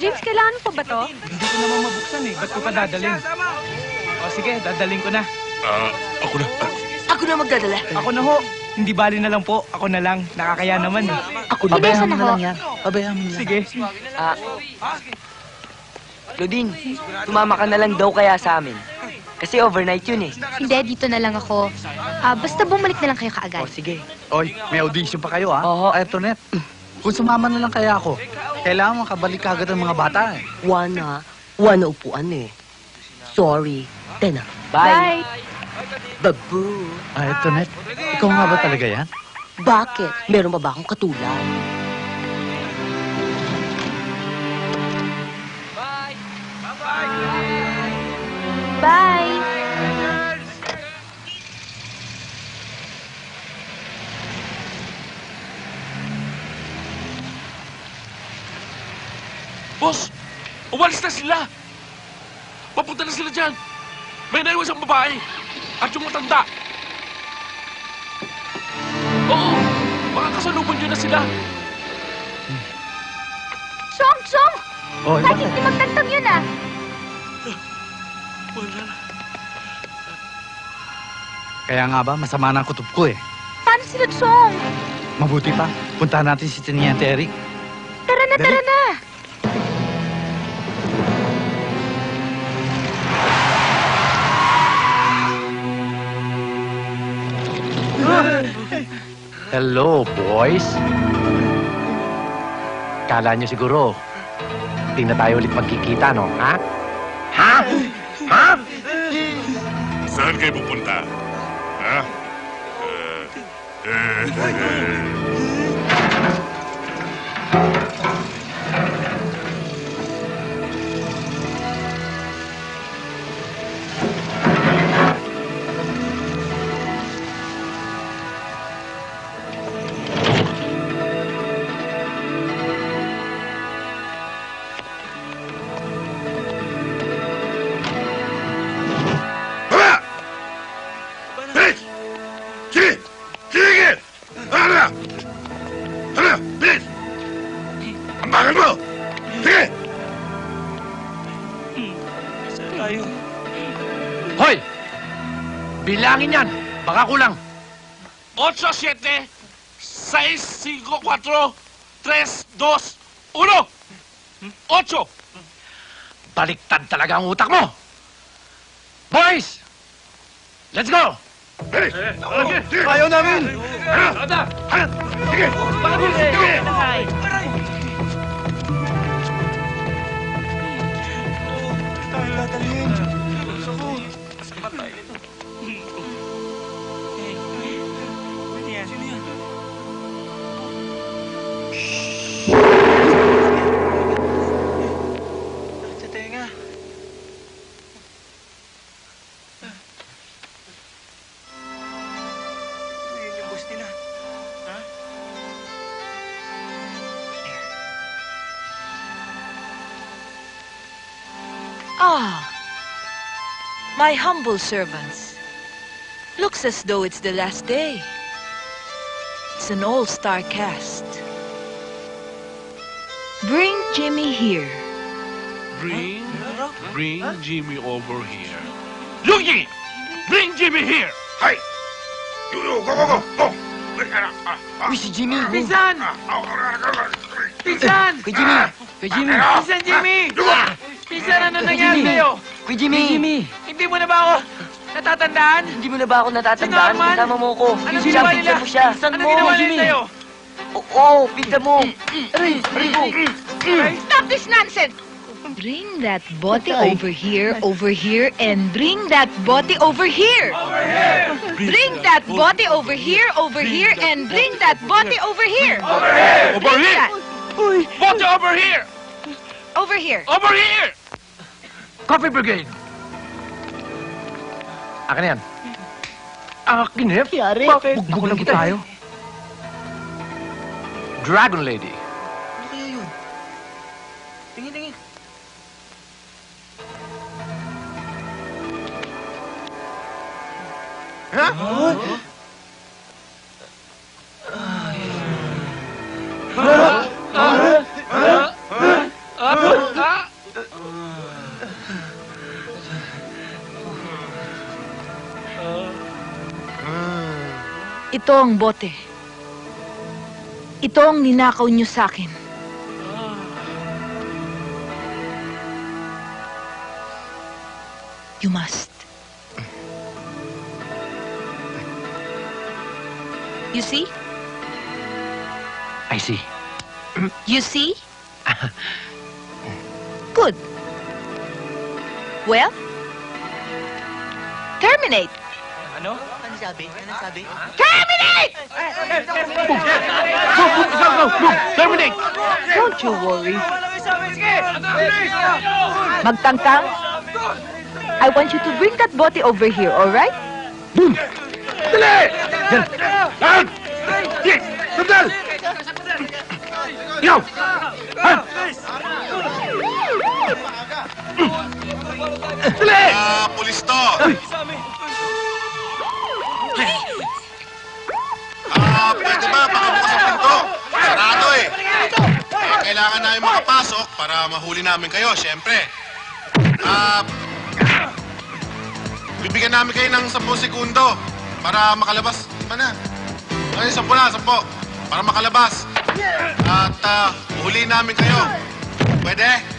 James, kailangan pa ba to? Hindi ko naman mabuksan eh. Ba't ko pa dadalhin? O sige, dadalhin ko na. Ako na. Ako na magdadala. Ako na ho. Hindi bali na lang po. Ako na lang. Nakakaya naman eh. Ako na. Pabayaan mo na lang yan. Pabayaan mo na. Sige. Claudine, tumama ka na lang daw kaya sa amin. Kasi overnight yun eh. Hindi, dito na lang ako. Basta bumalik na lang kayo kaagad. O, sige. Oy, may audition pa kayo ha. Oo. Ay, Antoinette, kung sumama na lang kaya ako, kailangan makabalik agad ang mga bata eh. One upuan eh. Sorry. Tena. Bye. Babu. Ay, Antoinette, ikaw nga ba talaga yan? Bakit? Meron pa ba akong katulad? Bye! Boss, umalis na sila. Papunta Punta na sila dyan. May naiwas ang babae. At yung matanda. Oo, makakasalubong nyo na sila. Chong! Chong! Oh, Bakit di magtagtag yun ah? Wala. Kaya nga ba, masama na ang kutob ko eh. Paano sila, Chong? Mabuti pa, puntahan natin si Teniente Eric. Tara na, tara na! Hello, boys. Kala nyo siguro, hindi na tayo ulit magkikita, no? Ha? Ha? Ha? Saan kayo pupunta? Ha? Bilis! Sige! Sige! Ano? Ano? Bilis! Ang bagal mo! Sige! Hoy! Bilangin yan! Baka kulang. 8, 7, 6, 5, 4, 3, 2, 1! 8! Baliktad talaga ang utak mo! Boys! Let's go! Ayaw namin! Sige! Sige! Sa tenga. Yun yung boss nila. Ha? Ah, my humble servants. Looks as though it's the last day. It's an all-star cast. Bring Jimmy here. Bring Jimmy over here. Luigi! Bring Jimmy here! Hi! Go, go, go, go! Uy, si Jimmy! Pinsan! Pinsan! Kuya Jimmy! Kuya Jimmy! Pinsan Jimmy! Pinsan, ano nangyari sa'yo? Kuya Jimmy! Hindi mo na ba ako natatandaan? Hindi mo na ba ako natatandaan? Si Norman? Kasama mo ko. Ano Siya, ginawa pinsan nila? mo siya. Ano ginawa nila sa'yo? Oo, pinsan mo. Aray, aray ko. Stop this nonsense! Bring that bote over here, and bring that bote over here. Bring that bote over here, and bring that bote over here. Over Bring here! that. Bote over here! Over here. Over here! Coffee Brigade! Akin na yan. Akin na yan? Yari. Bugbog lang tayo. Dragon Lady. Ano kaya yun? Tingin, tingin. Ito ang bote. Ito ang ninakaw niyo sa akin. You must. You see? I see. You see? Good. Well, terminate. Ano? Ano sabi? Ano sabi? Terminate! Go! Terminate! Don't you worry. Magtangtang, I want you to bring that bote over here, all right? Dali! Lahat! Sige! Sandal! Ikaw! Ha? Pulis to! Pwede ba? Pakibukas ang pinto. Sarado eh. Kailangan namin makapasok para mahuli namin kayo, syempre. Bibigyan namin kayo ng 10 segundo para makalabas. Ano na? Ay, 10 na, 10. Para makalabas. At huliin namin kayo. Pwede?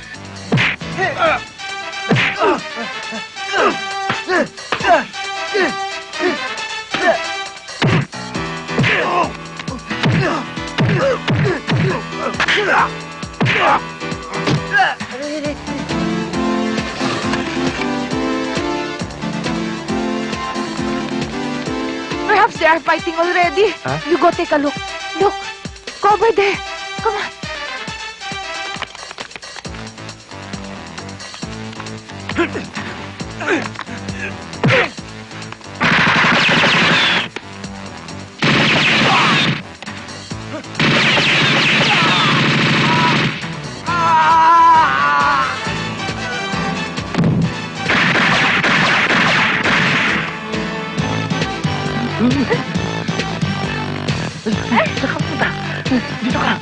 Perhaps they are fighting already. Huh? You go take a look. Look. Go over there. Come on. Saan ka punta? Dito ka.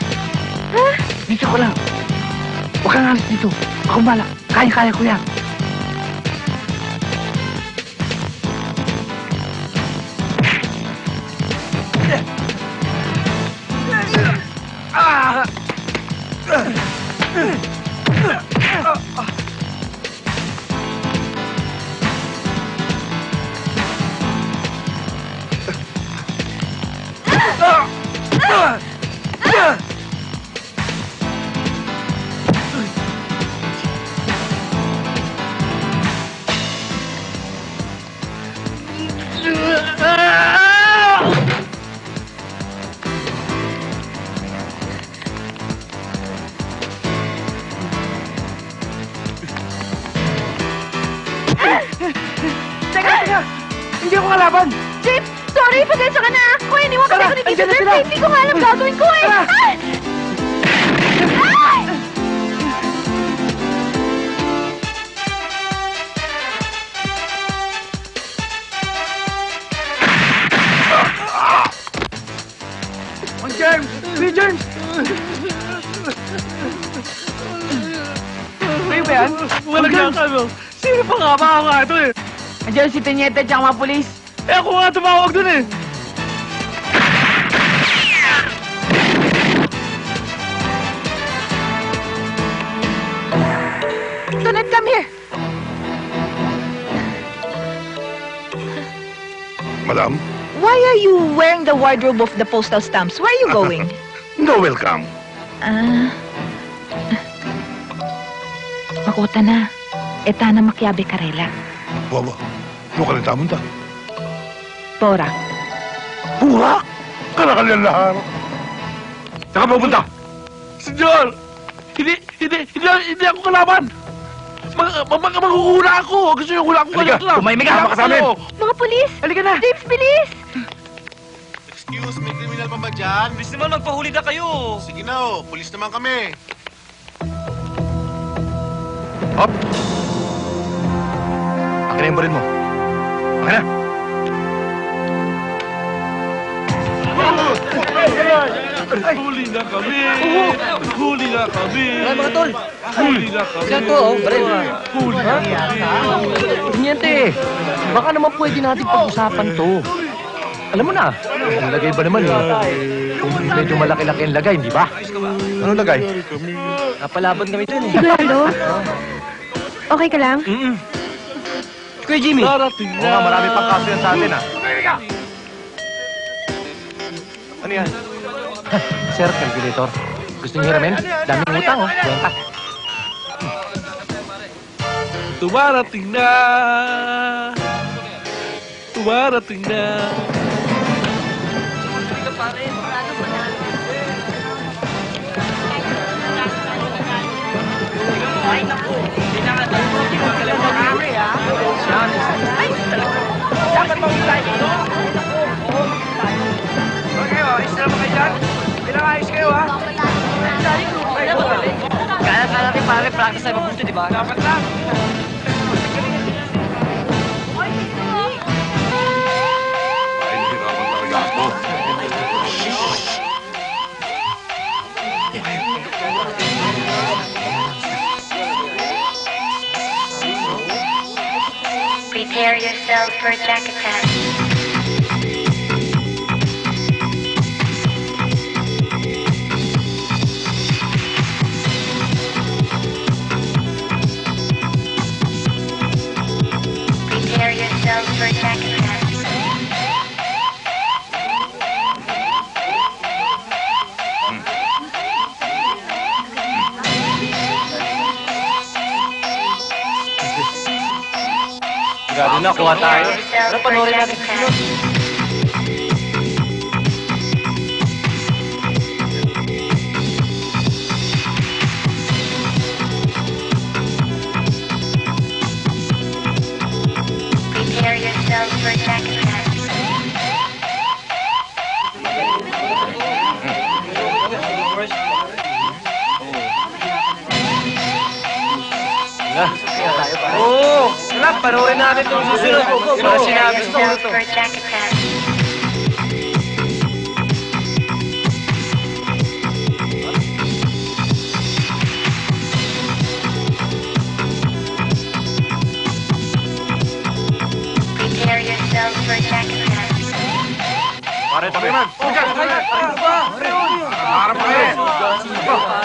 Dito ko lang. Huwag kang alis dito. Ako bala. Kaya-kaya ko yan. Teka! Hindi ako kalaban! Jeep! Sorry! Pasensya ka na! Kung iniwan kasi ako ni Tito Jeff, hindi ko nga alam gagawin ko eh! Ay! Ay! Ang Germs! Si Germs! Kayo ba yan? Walang kami. Sino pa nga ba ako nga ito eh? Andiyan si Tenyete at mga polis. Eh ako nga tumawag dun eh. Tonet, come here! Madam, Why are you wearing the wardrobe of the postal stamps? Where are you going? no welcome. Makota na. Eta na makyabe karela. Wawa, ano ka nagtamon ta? Tora. Pura! Kanakalyan lahar. Saan ka pupunta? Senyor! Hindi ako kalaban! Maghuhula ako! Gusto yung hula ko Halika, lang! tumahimik ka, sama ka sa amin. Mga polis! Halika na! James, bilis! Excuse me, criminal pa ba dyan? Bis naman, magpahuli na kayo. Sige na oh, pulis naman kami. Hop! Akin na yung baril mo. Akin na! Huli na kami! Huli na kami! Ay, mga tol! Huli na kami! Saan to, oh? Baril. Huli na kami! Teniente, baka naman pwede natin pag-usapan to. Alam mo na, ang lagay ba naman eh? Kung medyo malaki-laki ang lagay, di ba? Ano lagay? Napalaban kami dun eh. Sigurado? Okay ka lang? Kuya Jimmy! Darating Oo nga, marami pang kaso yan sa atin ah. Ano yan? Sir, calculator. Gusto niyo hiramin? Daming utang, oh. Kwenta. Tumarating na! Tumarating na! Dapat mahintay dito. Okay, ayos na naman kayo dyan. Bilang ayos kayo, ha? Kaya natin pare, practice tayo mabuti, di ba? Dapat lang. Prepare yourself for a jack attack. Prepare yourself for a jack attack. Sigurado na, kuha tayo. Tara, panoorin natin. Prepare yourself for a jack attack. Oo! Wala, panoorin natin itong susunod. Para sinabi Prepare ko yourself ito. for a jack attack. Prepare yourself for a jack attack. Pare, pare man. Harap kayo.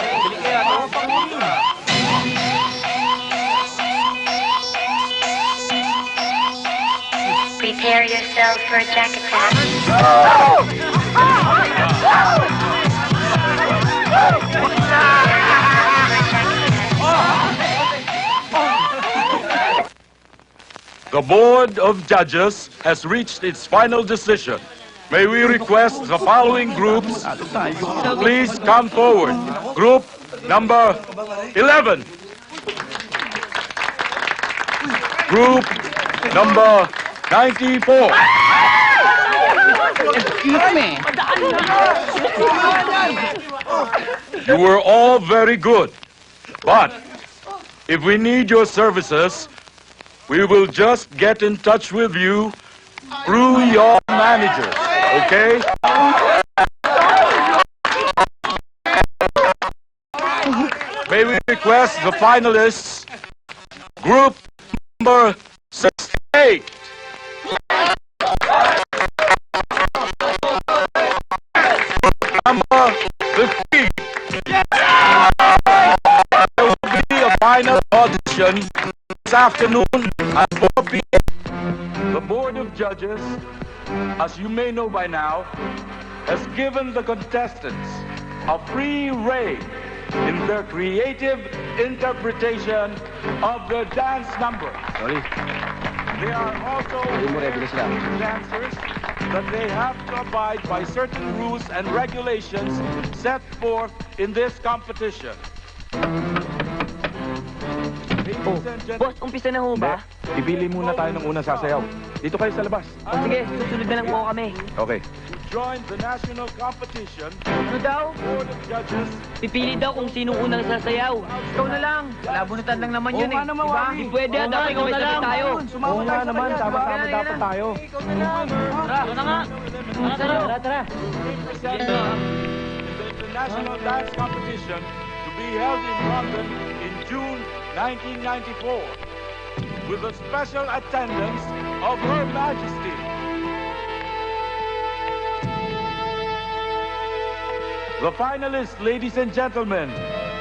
Prepare yourself for a jack attack. The Board of Judges has reached its final decision. May we request the following groups please come forward. Group number 11. Group number 94. Excuse me. You were all very good, but if we need your services, we will just get in touch with you through your managers, okay? May we request the finalists, group number 68. Number 15. There will be a final audition this afternoon at 4 p.m. The Board of Judges, as you may know by now, has given the contestants a free rein in their creative interpretation of the dance number. They are also dancers that they have to abide by certain rules and regulations set forth in this competition. Boss, umpisa na ho ba? Pipili muna tayo ng unang sasayaw. Dito kayo sa labas. Sige, susunod na lang po kami. Okay. Join the national competition. Ano daw? Board of Judges. Pipili daw kung sinong unang sasayaw. Ikaw na lang. Labunutan lang naman yun eh. Diba? Hindi pwede, dapat ikaw na lang. Tayo. Oo nga naman, sama-sama dapat tayo. Tara, ito na nga. Tara. The national dance competition to be held in London in June 1994 with the special attendance of Her Majesty. The finalists, ladies and gentlemen,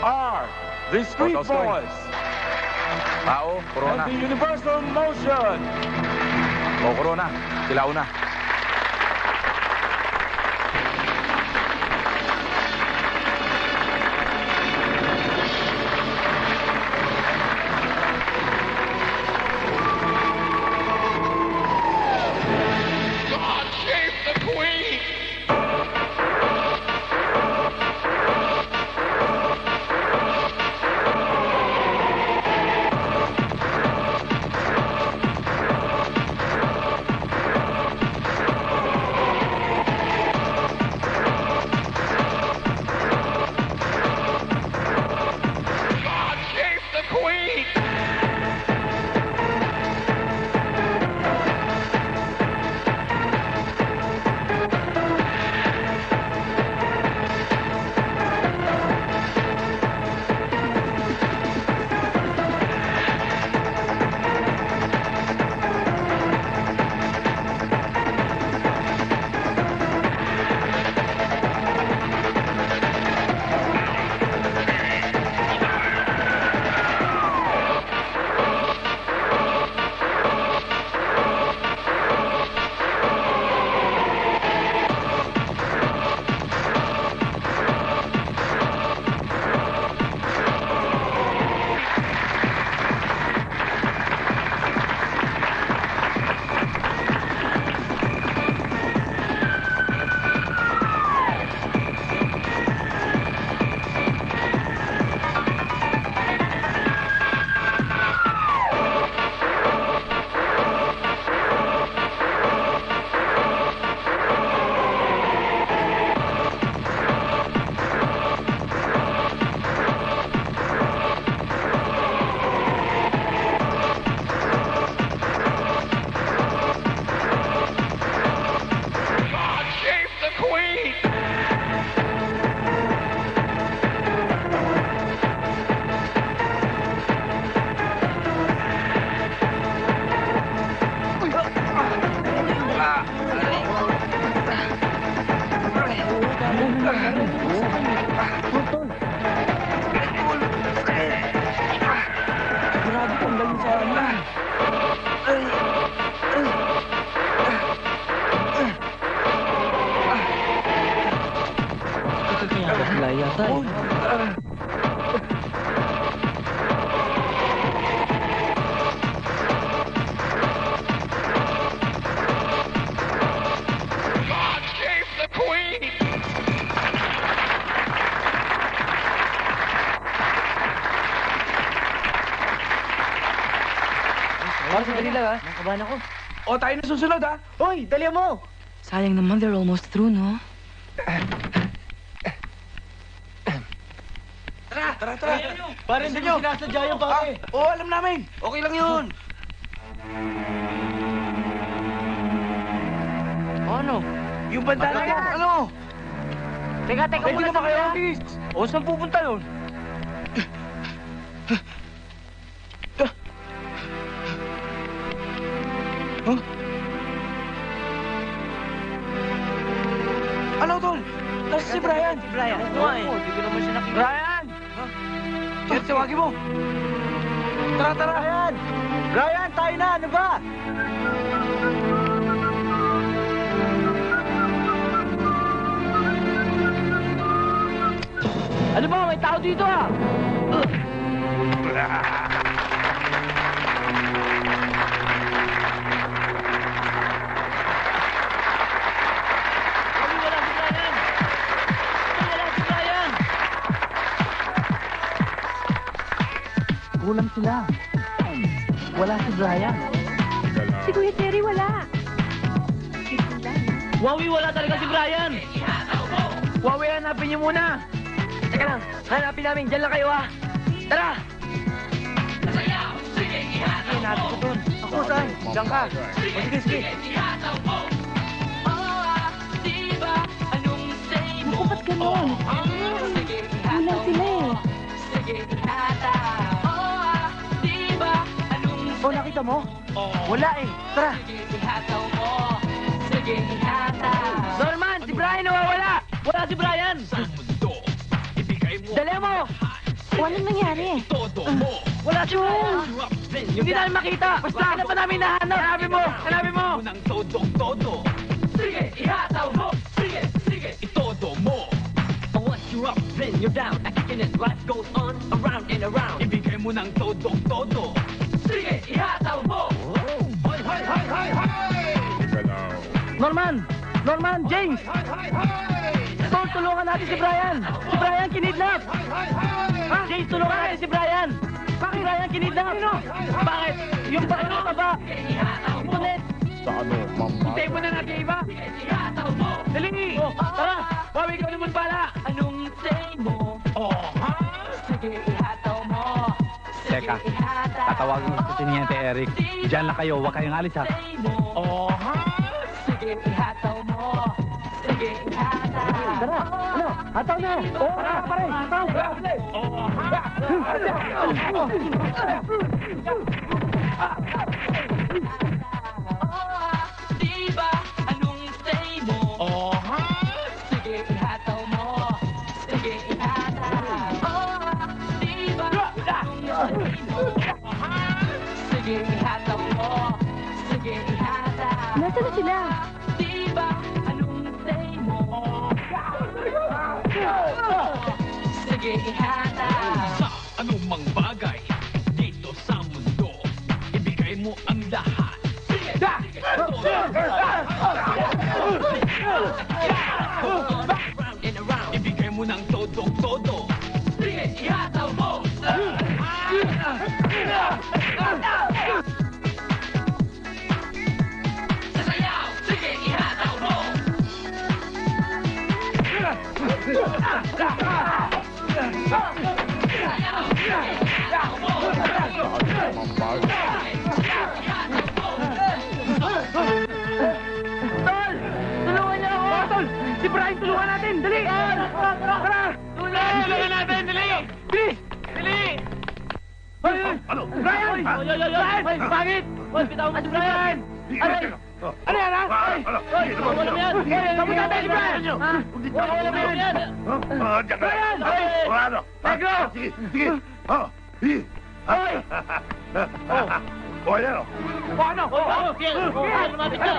are the Street Boys Tao, Corona. and the Universal Motion. O, Corona. Sila una. Tay. Para sandali lang, ha? Nakabahan ako. O, tayo na susunod, ha? Hoy, dali mo! Sayang naman, they're almost through, no? Tara! Pare, hindi nyo sinasadya yan, pare. Oo, alam namin. Okay lang yun. Ano? Yung banda na yan, ano? Teka Pwede muna na ba kayo? sandali. O, saan pupunta yun? Ano, tol? Nasaan si Brian? Si Brian? Oo, hindi ko naman siya nakikita. Brian! Jet, tawagin mo. Tara! Brian! Brian, tayo na! Ano ba? Ano ba? May tao dito ah! Wala si Brian! Wala si Brian! Kulang sila. Wala si Brian. Si Kuya Terry wala. Wawi, wala talaga si Brian! Wawi, hanapin niyo muna! Teka lang, hanapin namin. Diyan lang kayo, ha? Tara! Sige, hanapin ko dun. Ako, saan? Diyan ka. O, sige. Naku, ba't ganon? Kulang sila eh. O, nakita mo? Wala eh. Tara. Norman, si Brian nawawala! Wala si Brian! Dali mo! Anong nangyari? Wala si Brian! Hindi namin makita! Basta ano pa namin nahanap! Hanapin mo! Sige, ihataw mo! Sige, itodo mo! Once you're up, then you're down. Kicking it, life goes on, around and around. Ibigay mo ng todo. Sige, ihataw mo! Hoy! Norman! James! Tol, tulungan natin si Brian! Si Brian kinidnap! James, tulungan natin si Brian! Bakit? Si Brian kinidnap! Bakit? Yung bakit sa baba! Internet! Sa ano, mama? Hintay mo na natin iba! Dali! Tara! Wawi, ikaw naman pala! Anong say mo? Sige, ihataw mo! Teka, tatawagin ko si Teniente Eric. Diyan lang kayo, huwag kayong alis ha. Sige, ihataw mo! Sige, ihataw! Tara! Ano? Hataw na! Tara, pare! Hataw! Diba? Anong say mo? Sige, ihataw mo! Sige, ihataw! Diba? Anong say mo? Sige, ihataw mo! Sige, ihataw! Nasaan na sila? Diba? Anong say mo? Sige, ihataw! Sa anumang bagay dito sa mundo, ibigay mo ang lahat. Ibigay mo ng todo. Sige, ihataw mo! Sasayaw! Sige, ihataw mo! Tol! Tulungan niyo ako! Tol! Si Brian, tulungan natin! Dali! Tara! Tulungan natin! Dali! Bilis! Dali! Hoy! Ano? Brian! Brian! Bakit? Hoy, bitawan mo si Brian! Aray! Ano yan, ha? Hoy! Wala mo yan! Tapos natin si Brian! Wala mo yan! Brian! Ano? Negro! Sige. Hoy! Hoy! O, ayan o. O ano? O, sige. Ano natin siya?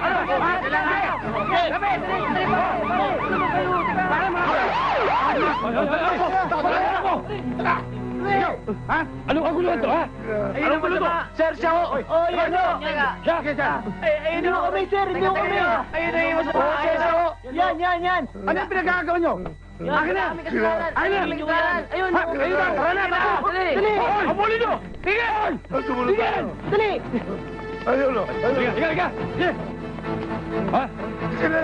Ha? Anong kaguluhan to, ha? Anong gulo to? Sir, siya ho! Oh, yan ho! Siya, siya. Hindi mo kami, sir! Hindi mo kami! Ayun na yung masama! Sir, siya ho! Yan! Ano yung pinagkagawa nyo? Akin na! Akin na! Ayun! Ayun na! Tara na! Dali! Hoy! Habulin nyo! Tigil! Tigil! Dali! Ayun o! Higa! Sige! Ha? Sige!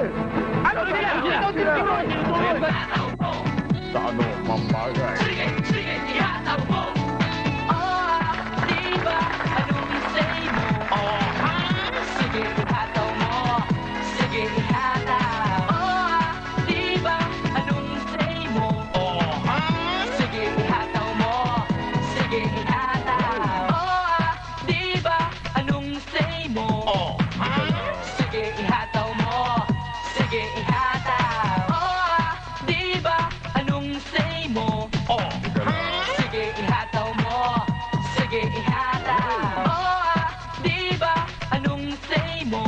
Ano sila? Sa ano, mambagay? Sige, ihataw mo. Di ba? Anong say mo? Sige, ihataw mo. Sige, ihataw. Di ba? Anong say mo? Sige, ihataw mo. Sige, ihataw. Di ba? Anong say mo? Sige, ihataw mo. Sige, ihataw. Di ba? Anong say mo? Sige, ihataw mo. Sige, ihataw. Di ba? Anong say mo?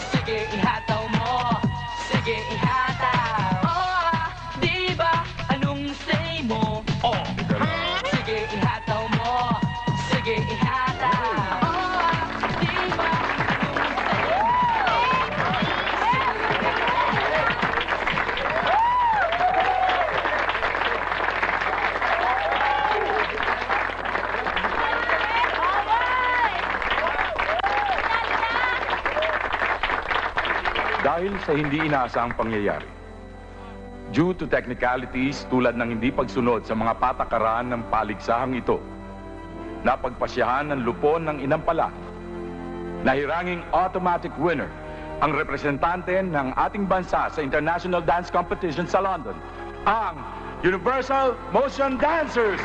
Sige, ihataw mo. Sige, ihataw. Di ba? Anong say mo? Sige, ihataw mo. Sige, ihataw. Di ba? Dahil sa hindi inaasahang pangyayari, due to technicalities tulad ng hindi pagsunod sa mga patakaran ng paligsahang ito, napagpasyahan ng lupon ng inampala, nahiranging automatic winner ang representante ng ating bansa sa International Dance Competition sa London, ang Universal Motion Dancers!